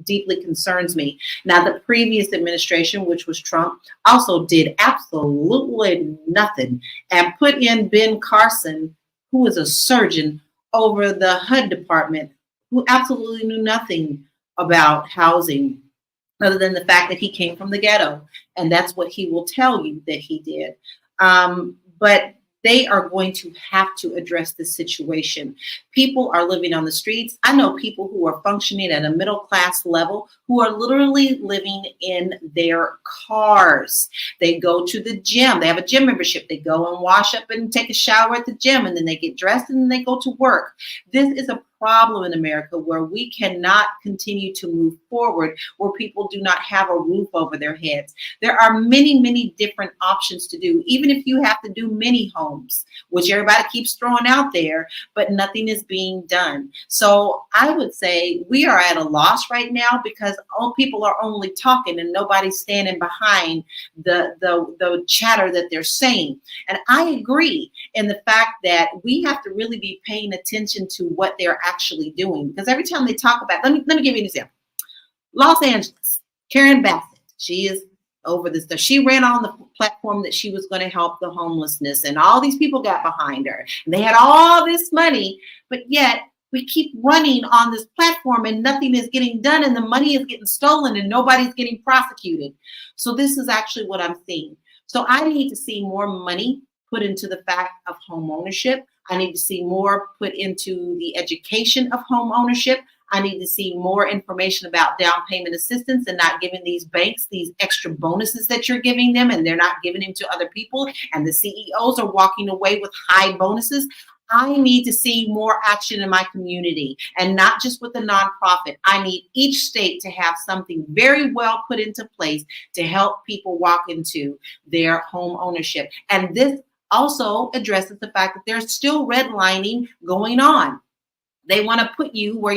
deeply concerns me. Now, the previous administration, which was Trump, also did absolutely nothing and put in Ben Carson, who is a surgeon, over the HUD department, who absolutely knew nothing about housing other than the fact that he came from the ghetto. And that's what he will tell you that he did. But they are going to have to address this situation. People are living on the streets. I know people who are functioning at a middle class level who are literally living in their cars. They go to the gym. They have a gym membership. They go and wash up and take a shower at the gym, and then they get dressed and then they go to work. This is a problem in America where we cannot continue to move forward, where people do not have a roof over their heads. There are many, many different options to do, even if you have to do mini homes, which everybody keeps throwing out there, but nothing is being done. So I would say we are at a loss right now because all people are only talking and nobody's standing behind the chatter that they're saying. And I agree in the fact that we have to really be paying attention to what they're actually doing, because every time they talk about, let me give you an example. Los Angeles, Karen Bassett, she is over this stuff. She ran on the platform that she was going to help the homelessness, and all these people got behind her. And they had all this money, but yet We keep running on this platform and nothing is getting done, and the money is getting stolen and nobody's getting prosecuted. So this is actually what I'm seeing. So I need to see more money put into the fact of home ownership. I need to see more put into the education of home ownership. I need to see more information about down payment assistance and not giving these banks these extra bonuses that you're giving them, and they're not giving them to other people, and the CEOs are walking away with high bonuses. I need to see more action in my community, and not just with the nonprofit. I need each state to have something very well put into place to help people walk into their home ownership. And this also addresses the fact that there's still redlining going on. They want to put you where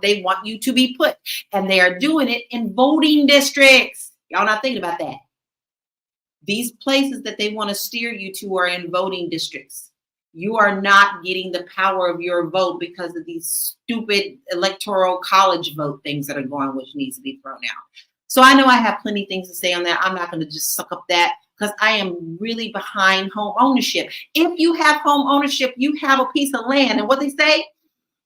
they want you to be put. And they are doing it in voting districts. Y'all not thinking about that. These places that they want to steer you to are in voting districts. You are not getting the power of your vote because of these stupid electoral college vote things that are going, which needs to be thrown out. So I know I have plenty of things to say on that. I'm not going to just suck up that, because I am really behind home ownership. If you have home ownership, you have a piece of land. And what they say,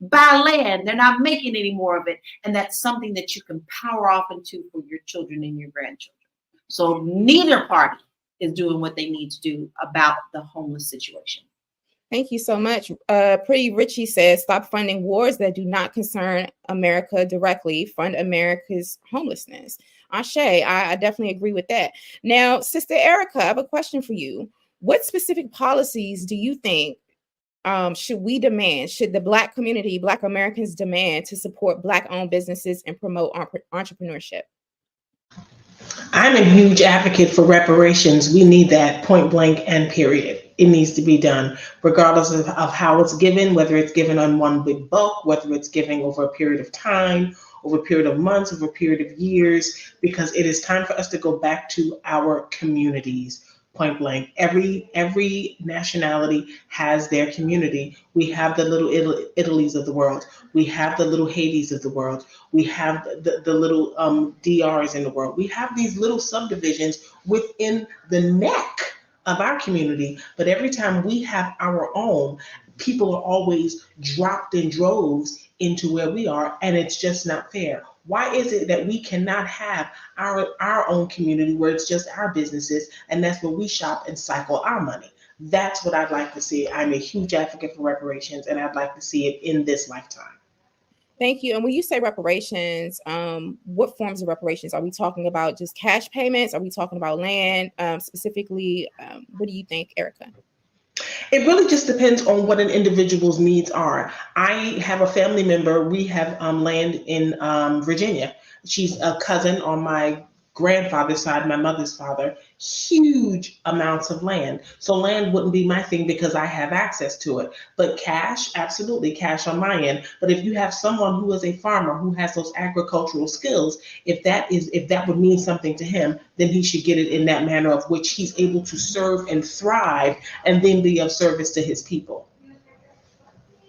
buy land. They're not making any more of it. And that's something that you can power off into for your children and your grandchildren. So neither party is doing what they need to do about the homeless situation. Thank you so much. Pretty Richie says, stop funding wars that do not concern America directly. Fund America's homelessness. Ashe, I definitely agree with that. Now, Sister Erica, I have a question for you. What specific policies do you think should the Black community, Black Americans demand to support Black-owned businesses and promote entrepreneurship? I'm a huge advocate for reparations. We need that, point blank and period. It needs to be done, regardless of how it's given, whether it's given on one big bulk, whether it's given over a period of time, over a period of months, over a period of years, because it is time for us to go back to our communities. Point blank. Every nationality has their community. We have the little Italies of the world. We have the little Haitis of the world. We have the little DRs in the world. We have these little subdivisions within the neck of our community. But every time we have our own, people are always dropped in droves into where we are, and it's just not fair. Why is it that we cannot have our own community where it's just our businesses, and that's where we shop and cycle our money? That's what I'd like to see. I'm a huge advocate for reparations, and I'd like to see it in this lifetime. Thank you. And when you say reparations, what forms of reparations? Are we talking about just cash payments? Are we talking about land? Specifically, what do you think, Erica? It really just depends on what an individual's needs are. I have a family member. We have land in Virginia. She's a cousin on my grandfather's side, my mother's father, huge amounts of land. So land wouldn't be my thing because I have access to it. But cash, absolutely cash on my end. But if you have someone who is a farmer who has those agricultural skills, if that would mean something to him, then he should get it in that manner of which he's able to serve and thrive and then be of service to his people.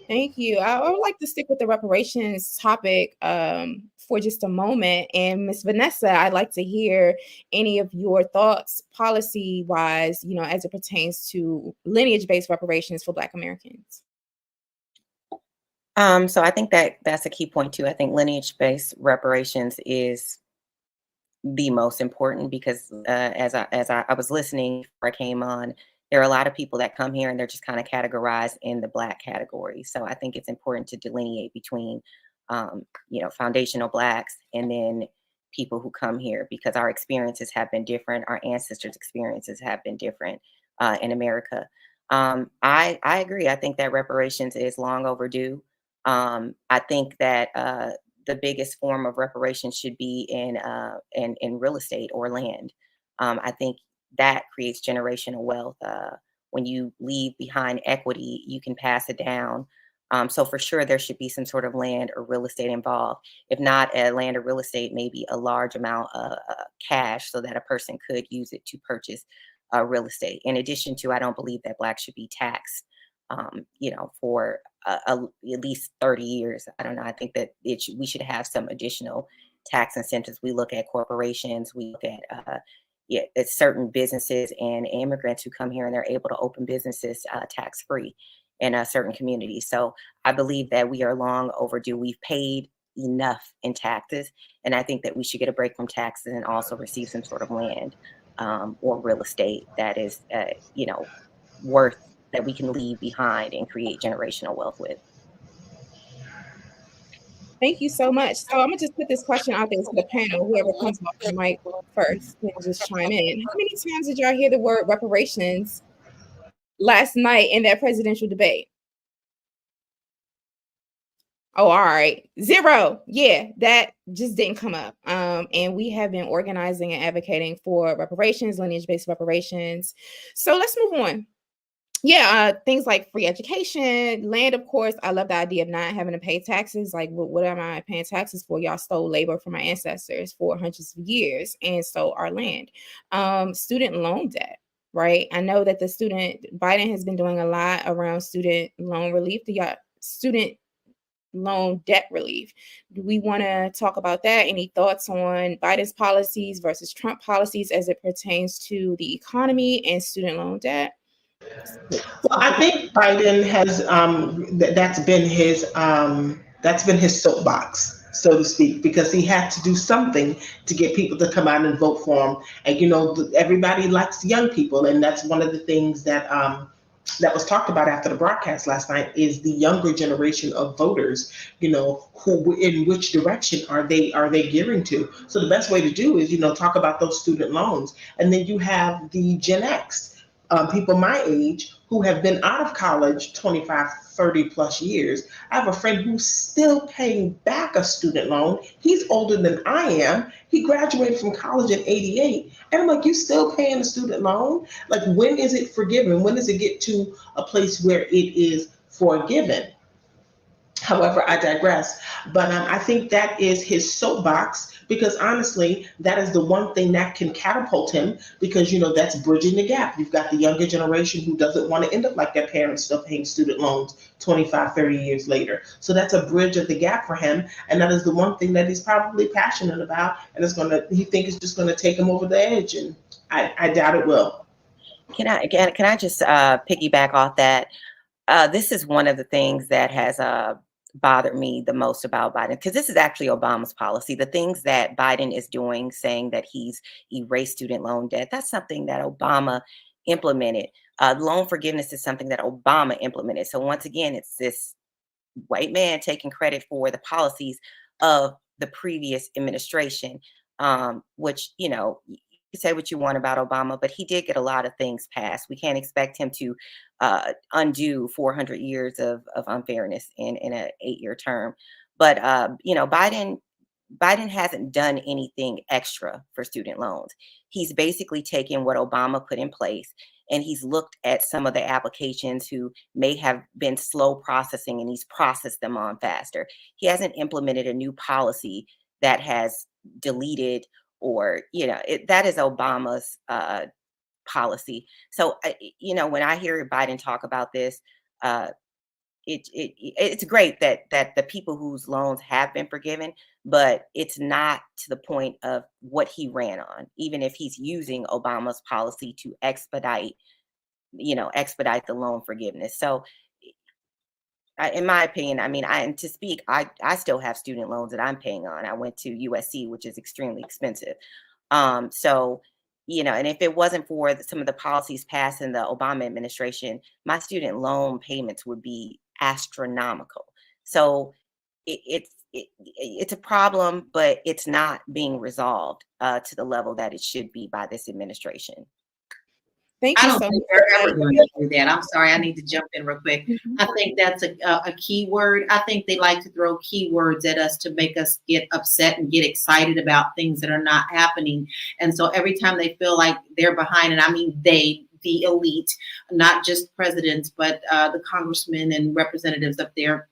Thank you. I would like to stick with the reparations topic for just a moment. And Ms. Vanessa, I'd like to hear any of your thoughts policy-wise, as it pertains to lineage-based reparations for Black Americans. So I think that's a key point too. I think lineage-based reparations is the most important because as I was listening before I came on, there are a lot of people that come here and they're just kind of categorized in the Black category. So I think it's important to delineate between, foundational Blacks and then people who come here because our experiences have been different. Our ancestors' experiences have been different in America. I agree. I think that reparations is long overdue. I think that the biggest form of reparations should be in real estate or land. I think that creates generational wealth. When you leave behind equity, you can pass it down. So for sure, there should be some sort of land or real estate involved. If not land or real estate, maybe a large amount of cash so that a person could use it to purchase real estate. In addition to, I don't believe that Blacks should be taxed, for at least 30 years. I don't know. I think that we should have some additional tax incentives. We look at corporations, we look at it's certain businesses and immigrants who come here and they're able to open businesses tax-free. in certain communities. So I believe that we are long overdue. We've paid enough in taxes, and I think that we should get a break from taxes and also receive some sort of land or real estate that is, worth that we can leave behind and create generational wealth with. Thank you so much. So I'm gonna just put this question out there to the panel. Whoever comes off the mic first can just chime in. How many times did y'all hear the word reparations last night in that presidential debate? Oh, all right. 0. Yeah, that just didn't come up. And we have been organizing and advocating for reparations, lineage-based reparations. So let's move on. Yeah, things like free education, land, of course. I love the idea of not having to pay taxes. Like, what am I paying taxes for? Y'all stole labor from my ancestors for hundreds of years and stole our land. Student loan debt, right? I know that Biden has been doing a lot around student loan relief. Student loan debt relief. Do we want to talk about that? Any thoughts on Biden's policies versus Trump policies as it pertains to the economy and student loan debt? Well, I think Biden has that's been his soapbox, so to speak, because he had to do something to get people to come out and vote for him. And everybody likes young people, and that's one of the things that was talked about after the broadcast last night is the younger generation of voters. Who in which direction are they gearing to? So the best way to do is talk about those student loans, and then you have the Gen X. People my age who have been out of college 25, 30 plus years. I have a friend who's still paying back a student loan. He's older than I am. He graduated from college in 88. And I'm like, you still paying a student loan? Like, when is it forgiven? When does it get to a place where it is forgiven? However, I digress. But I think that is his soapbox, because honestly, that is the one thing that can catapult him, because that's bridging the gap. You've got the younger generation who doesn't want to end up like their parents, still paying student loans 25, 30 years later. So that's a bridge of the gap for him. And that is the one thing that he's probably passionate about. And he thinks it's just going to take him over the edge. And I doubt it will. Can I just piggyback off that? This is one of the things that has bothered me the most about Biden, because this is actually Obama's policy. The things that Biden is doing, saying that he's erased student loan debt, that's something that Obama implemented. Loan forgiveness is something that Obama implemented. So once again, it's this white man taking credit for the policies of the previous administration, which, you say what you want about Obama, but he did get a lot of things passed. We can't expect him to undo 400 years of unfairness in an 8-year term. But Biden hasn't done anything extra for student loans. He's basically taken what Obama put in place, and he's looked at some of the applications who may have been slow processing, and he's processed them on faster. He hasn't implemented a new policy that has deleted or, that is Obama's policy. So, when I hear Biden talk about this, it's great that the people whose loans have been forgiven, but it's not to the point of what he ran on, even if he's using Obama's policy to expedite the loan forgiveness. So in my opinion, I still have student loans that I'm paying on. I went to USC, which is extremely expensive. So, and if it wasn't for some of the policies passed in the Obama administration, my student loan payments would be astronomical. So it's a problem, but it's not being resolved to the level that it should be by this administration. Thank you I don't so think much. they're ever going to do that. I'm sorry, I need to jump in real quick. I think that's a key word. I think they like to throw keywords at us to make us get upset and get excited about things that are not happening. And so every time they feel like they're behind, and I mean the elite, not just presidents, but the congressmen and representatives up there,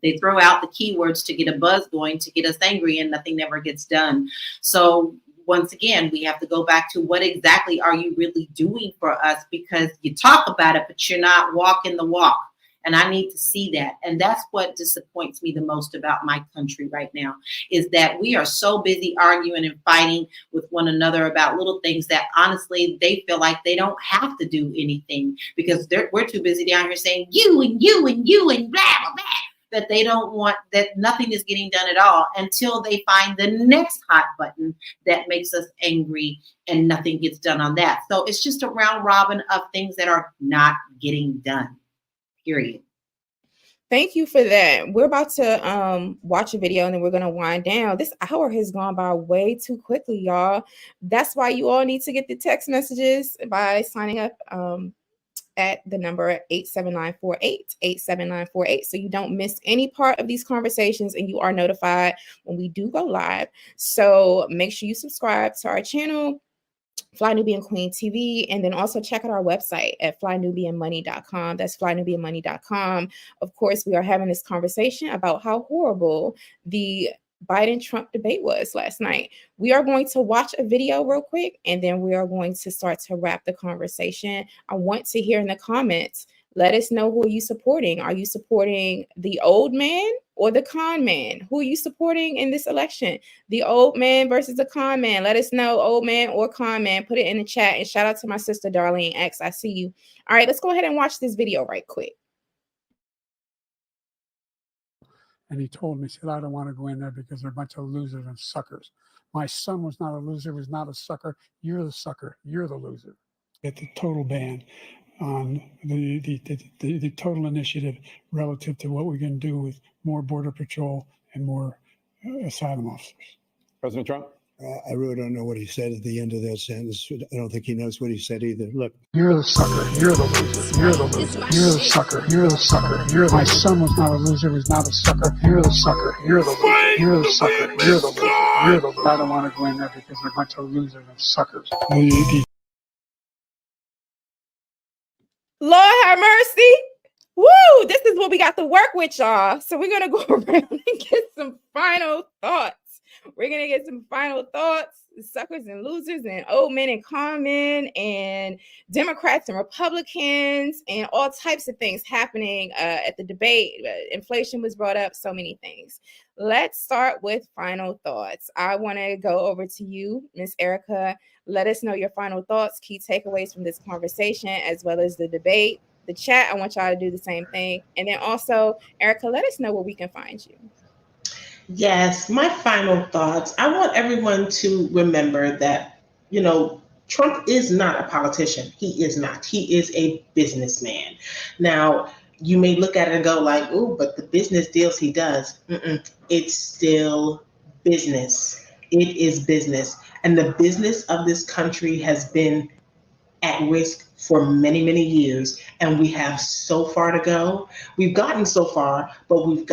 they throw out the keywords to get a buzz going, to get us angry, and nothing never gets done. So once again, we have to go back to what exactly are you really doing for us? Because you talk about it, but you're not walking the walk. And I need to see that. And that's what disappoints me the most about my country right now, is that we are so busy arguing and fighting with one another about little things that honestly they feel like they don't have to do anything, because we're too busy down here saying you and you and you and blah, blah, blah, that they don't want, that nothing is getting done at all until they find the next hot button that makes us angry and nothing gets done on that. So it's just a round robin of things that are not getting done, period. Thank you for that. We're about to watch a video and then we're going to wind down. This hour has gone by way too quickly, y'all. That's why you all need to get the text messages by signing up at the number 87948, so you don't miss any part of these conversations and you are notified when we do go live. So make sure you subscribe to our channel, Fly Nubian Queen TV, and then also check out our website at flynubianmoney.com. That's flynubianmoney.com. Of course, we are having this conversation about how horrible the Biden-Trump debate was last night. We are going to watch a video real quick, and then we are going to start to wrap the conversation. I want to hear in the comments, let us know, who are you supporting? Are you supporting the old man or the con man? Who are you supporting in this election? The old man versus the con man. Let us know, old man or con man. Put it in the chat. And shout out to my sister, Darlene X. I see you. All right, let's go ahead and watch this video right quick. And he told me, he said, I don't want to go in there because they're a bunch of losers and suckers. My son was not a loser, was not a sucker. You're the sucker. You're the loser. Get the total ban on the total initiative relative to what we're going to do with more border patrol and more asylum officers. President Trump? I really don't know what he said at the end of that sentence. I don't think he knows what he said either. Look. You're the sucker. You're the loser. You're the loser. You're the sucker. You're the sucker. My son was not a loser, was not a sucker. You're the sucker. You're the loser. You're the sucker. You're the loser. You're the loser. I don't want to go in there because they're a bunch of losers and suckers. Lord have mercy. Woo! This is what we got to work with, y'all. So we're going to go around and get some final thoughts. We're going to get some final thoughts. Suckers and losers and old men and con men and Democrats and Republicans and all types of things happening at the debate. Inflation was brought up, so many things. Let's start with final thoughts. I want to go over to you, Miss Erica. Let us know your final thoughts, key takeaways from this conversation, as well as the debate. The chat, I want y'all to do the same thing. And then also, Erica, let us know where we can find you. Yes, my final thoughts. I want everyone to remember that, Trump is not a politician. He is not. He is a businessman. Now, you may look at it and go like, oh, but the business deals he does, it's still business. It is business. And the business of this country has been at risk for many, many years, and we have so far to go. We've gotten so far, but we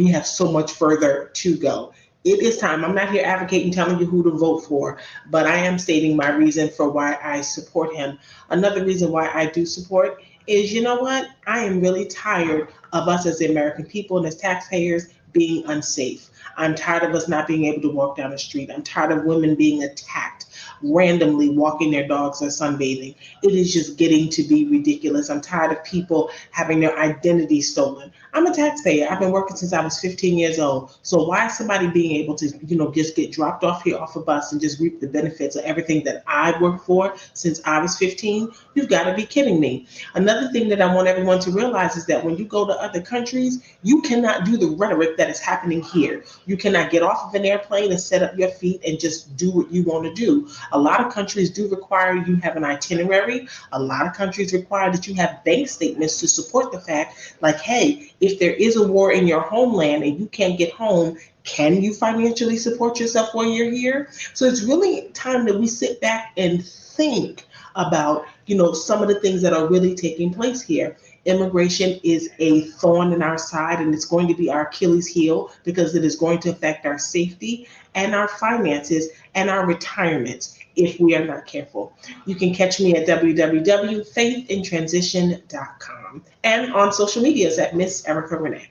have so much further to go. It is time. I'm not here advocating, telling you who to vote for, but I am stating my reason for why I support him. Another reason why I do support is, you know what? I am really tired of us as the American people and as taxpayers being unsafe. I'm tired of us not being able to walk down the street. I'm tired of women being attacked randomly walking their dogs or sunbathing. It is just getting to be ridiculous. I'm tired of people having their identity stolen. I'm a taxpayer. I've been working since I was 15 years old. So why is somebody being able to, just get dropped off here off a bus and just reap the benefits of everything that I worked for since I was 15? You've got to be kidding me. Another thing that I want everyone to realize is that when you go to other countries, you cannot do the rhetoric that is happening here. You cannot get off of an airplane and set up your feet and just do what you want to do. A lot of countries do require you have an itinerary. A lot of countries require that you have bank statements to support the fact, like, hey, if there is a war in your homeland and you can't get home, can you financially support yourself while you're here? So it's really time that we sit back and think about, some of the things that are really taking place here. Immigration is a thorn in our side, and it's going to be our Achilles heel because it is going to affect our safety and our finances and our retirements if we are not careful. You can catch me at www.faithandtransition.com and on social medias at Miss Erica Renee.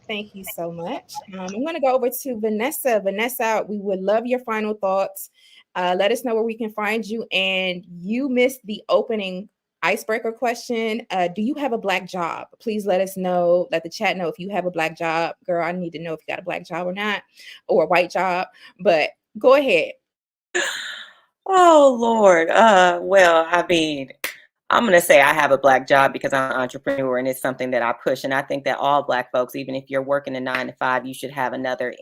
Thank you so much. I'm going to go over to Vanessa. Vanessa, we would love your final thoughts. Let us know where we can find you. And you missed the opening icebreaker question. Do you have a Black job? Please let us know, let the chat know if you have a Black job. Girl, I need to know if you got a Black job or not, or a white job. But go ahead. Oh Lord. Well, I mean, I'm gonna say I have a Black job because I'm an entrepreneur and it's something that I push. And I think that all Black folks, even if you're working a 9 to 5, you should have another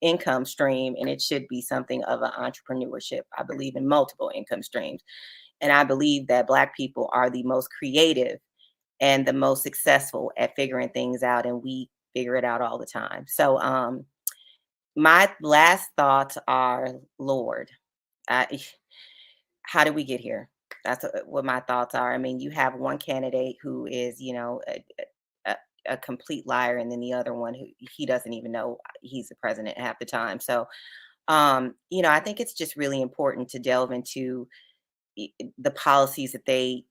income stream, and it should be something of an entrepreneurship. I believe in multiple income streams. And I believe that Black people are the most creative and the most successful at figuring things out, and we figure it out all the time. So my last thoughts are, Lord, how did we get here? That's what my thoughts are. I mean, you have one candidate who is, a complete liar, and then the other one who he doesn't even know he's the president half the time. So, I think it's just really important to delve into the policies that they,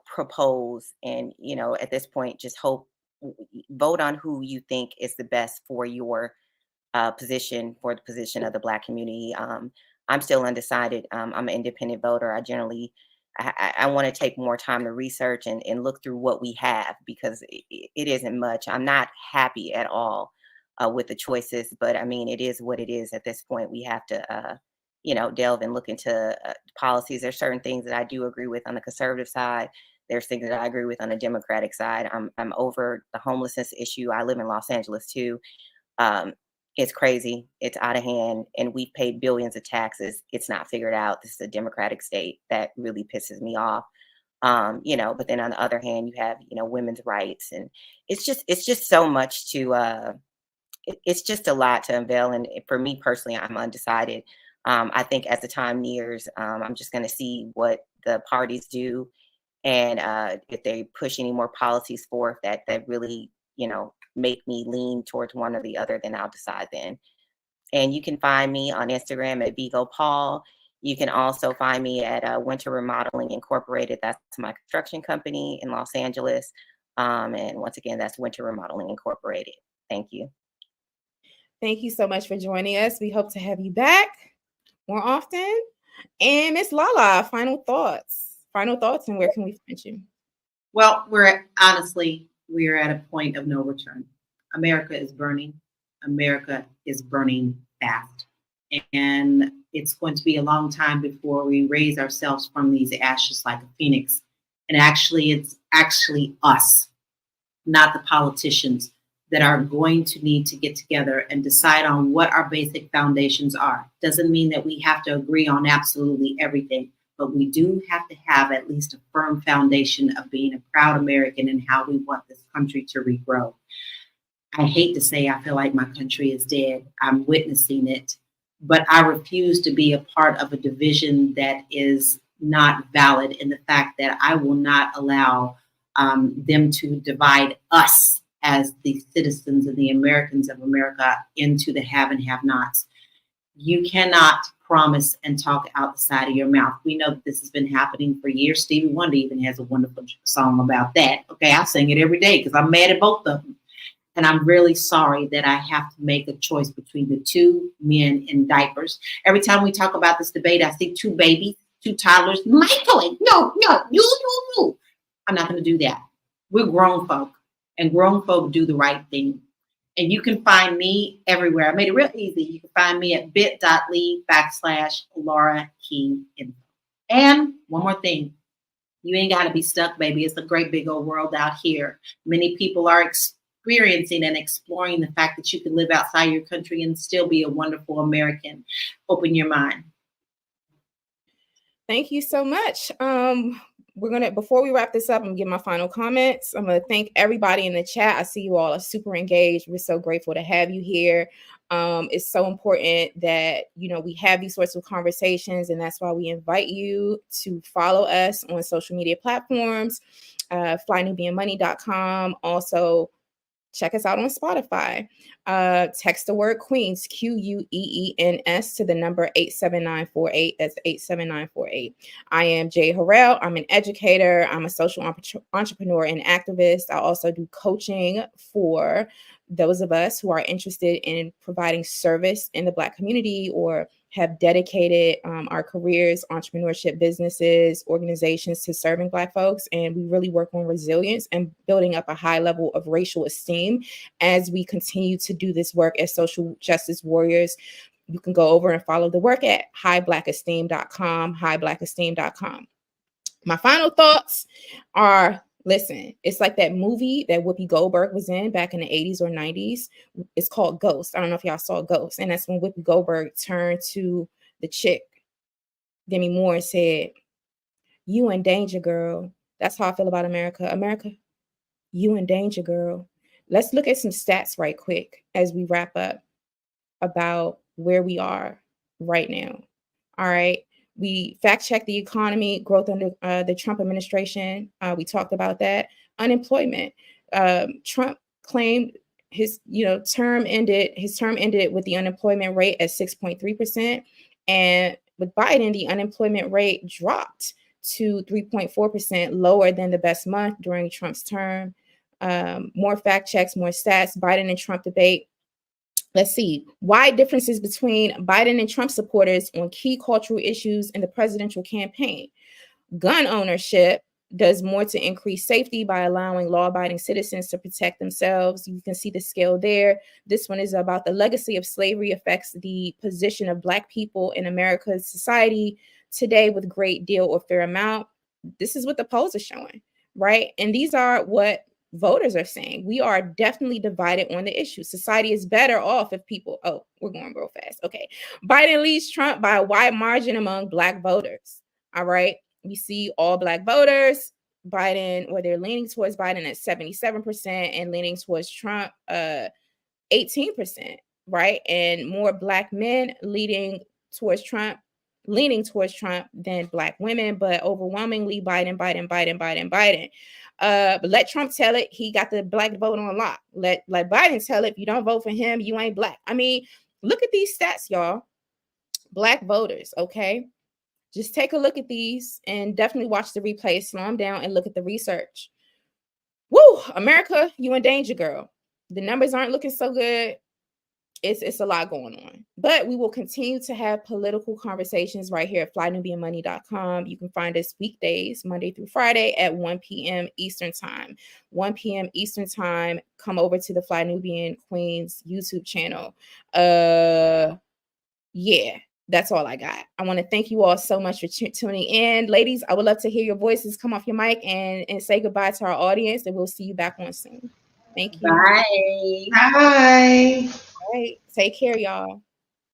propose, and, at this point, just vote on who you think is the best for your position, for the position of the Black community. I'm still undecided. I'm an independent voter. I want to take more time to research and look through what we have, because it isn't much. I'm not happy at all with the choices, but I mean, it is what it is at this point. We have to, delve and look into policies. There's certain things that I do agree with on the conservative side. There's things that I agree with on the Democratic side. I'm over the homelessness issue. I live in Los Angeles too. It's crazy. It's out of hand, and we've paid billions of taxes. It's not figured out. This is a Democratic state. That really pisses me off. But then on the other hand, you have, women's rights, and it's just so much to, it's just a lot to unveil. And for me personally, I'm undecided. I think as the time nears, I'm just going to see what the parties do, and if they push any more policies forth that really, make me lean towards one or the other, then I'll decide then. And you can find me on Instagram at Vigo Paul. You can also find me at Winter Remodeling Incorporated. That's my construction company in Los Angeles. And once again, that's Winter Remodeling Incorporated. Thank you. Thank you so much for joining us. We hope to have you back more often. And Miss Lala, final thoughts, and where can we find you? Well, we're at a point of no return. America is burning. America is burning fast. And it's going to be a long time before we raise ourselves from these ashes like a phoenix. And it's actually us, not the politicians, that are going to need to get together and decide on what our basic foundations are. Doesn't mean that we have to agree on absolutely everything, but we do have to have at least a firm foundation of being a proud American and how we want this country to regrow. I hate to say I feel like my country is dead. I'm witnessing it, but I refuse to be a part of a division that is not valid, in the fact that I will not allow them to divide us as the citizens and the Americans of America into the have and have nots. You cannot promise and talk out the side of your mouth. We know that this has been happening for years. Stevie Wonder even has a wonderful song about that. Okay, I sing it every day because I'm mad at both of them. And I'm really sorry that I have to make a choice between the two men in diapers. Every time we talk about this debate, I see two babies, two toddlers. Michael, no, you. I'm not going to do that. We're grown folk, and grown folk do the right thing. And you can find me everywhere. I made it real easy. You can find me at bit.ly/Laura King Info. And one more thing. You ain't got to be stuck, baby. It's a great big old world out here. Many people are experiencing and exploring the fact that you can live outside your country and still be a wonderful American. Open your mind. Thank you so much. Before we wrap this up, I'm gonna give my final comments. I'm gonna thank everybody in the chat. I see you all are super engaged. We're so grateful to have you here. It's so important that, we have these sorts of conversations, and that's why we invite you to follow us on social media platforms, flynubianmoney.com. Also, check us out on Spotify. Text the word Queens, QUEENS, to the number 87948. That's 87948. I am Jay Harrell. I'm an educator. I'm a social entrepreneur and activist. I also do coaching for those of us who are interested in providing service in the Black community or have dedicated our careers, entrepreneurship, businesses, organizations to serving Black folks. And we really work on resilience and building up a high level of racial esteem as we continue to do this work as social justice warriors. You can go over and follow the work at highblackesteem.com, highblackesteem.com. My final thoughts are, listen, it's like that movie that Whoopi Goldberg was in back in the 80s or 90s. It's called Ghost. I don't know if y'all saw Ghost. And that's when Whoopi Goldberg turned to the chick, Demi Moore, and said, "You in danger, girl." That's how I feel about America. America, you in danger, girl. Let's look at some stats right quick as we wrap up about where we are right now. All right. We fact checked the economy growth under the Trump administration. We talked about that. Unemployment. Trump claimed his term ended with the unemployment rate at 6.3%. And with Biden, the unemployment rate dropped to 3.4%, lower than the best month during Trump's term. More fact checks, more stats. Biden and Trump debate. Let's see. Wide differences between Biden and Trump supporters on key cultural issues in the presidential campaign. Gun ownership does more to increase safety by allowing law-abiding citizens to protect themselves. You can see the scale there. This one is about the legacy of slavery affects the position of Black people in America's society today with great deal or fair amount. This is what the polls are showing, right? And these are what voters are saying. We are definitely divided on the issue. Society is better off if people, we're going real fast. Okay. Biden leads Trump by a wide margin among Black voters. All right. We see all Black voters, Biden, where they're leaning towards Biden at 77% and leaning towards Trump 18%, right? And more Black men leaning towards Trump than Black women, but overwhelmingly Biden. But let Trump tell it, he got the Black vote on lock. Let Biden tell it, if you don't vote for him, you ain't Black. I mean, look at these stats, y'all. Black voters, okay? Just take a look at these and definitely watch the replay, slow them down and look at the research. Woo, America, you in danger, girl. The numbers aren't looking so good. It's a lot going on, but we will continue to have political conversations right here at flynubianmoney.com. You can find us weekdays, Monday through Friday at 1 p.m. Eastern time. 1 p.m. Eastern time. Come over to the Fly Nubian Queens YouTube channel. Yeah, that's all I got. I want to thank you all so much for tuning in. Ladies, I would love to hear your voices. Come off your mic and say goodbye to our audience, and we'll see you back on soon. Thank you. Bye. Bye. All right. Take care, y'all.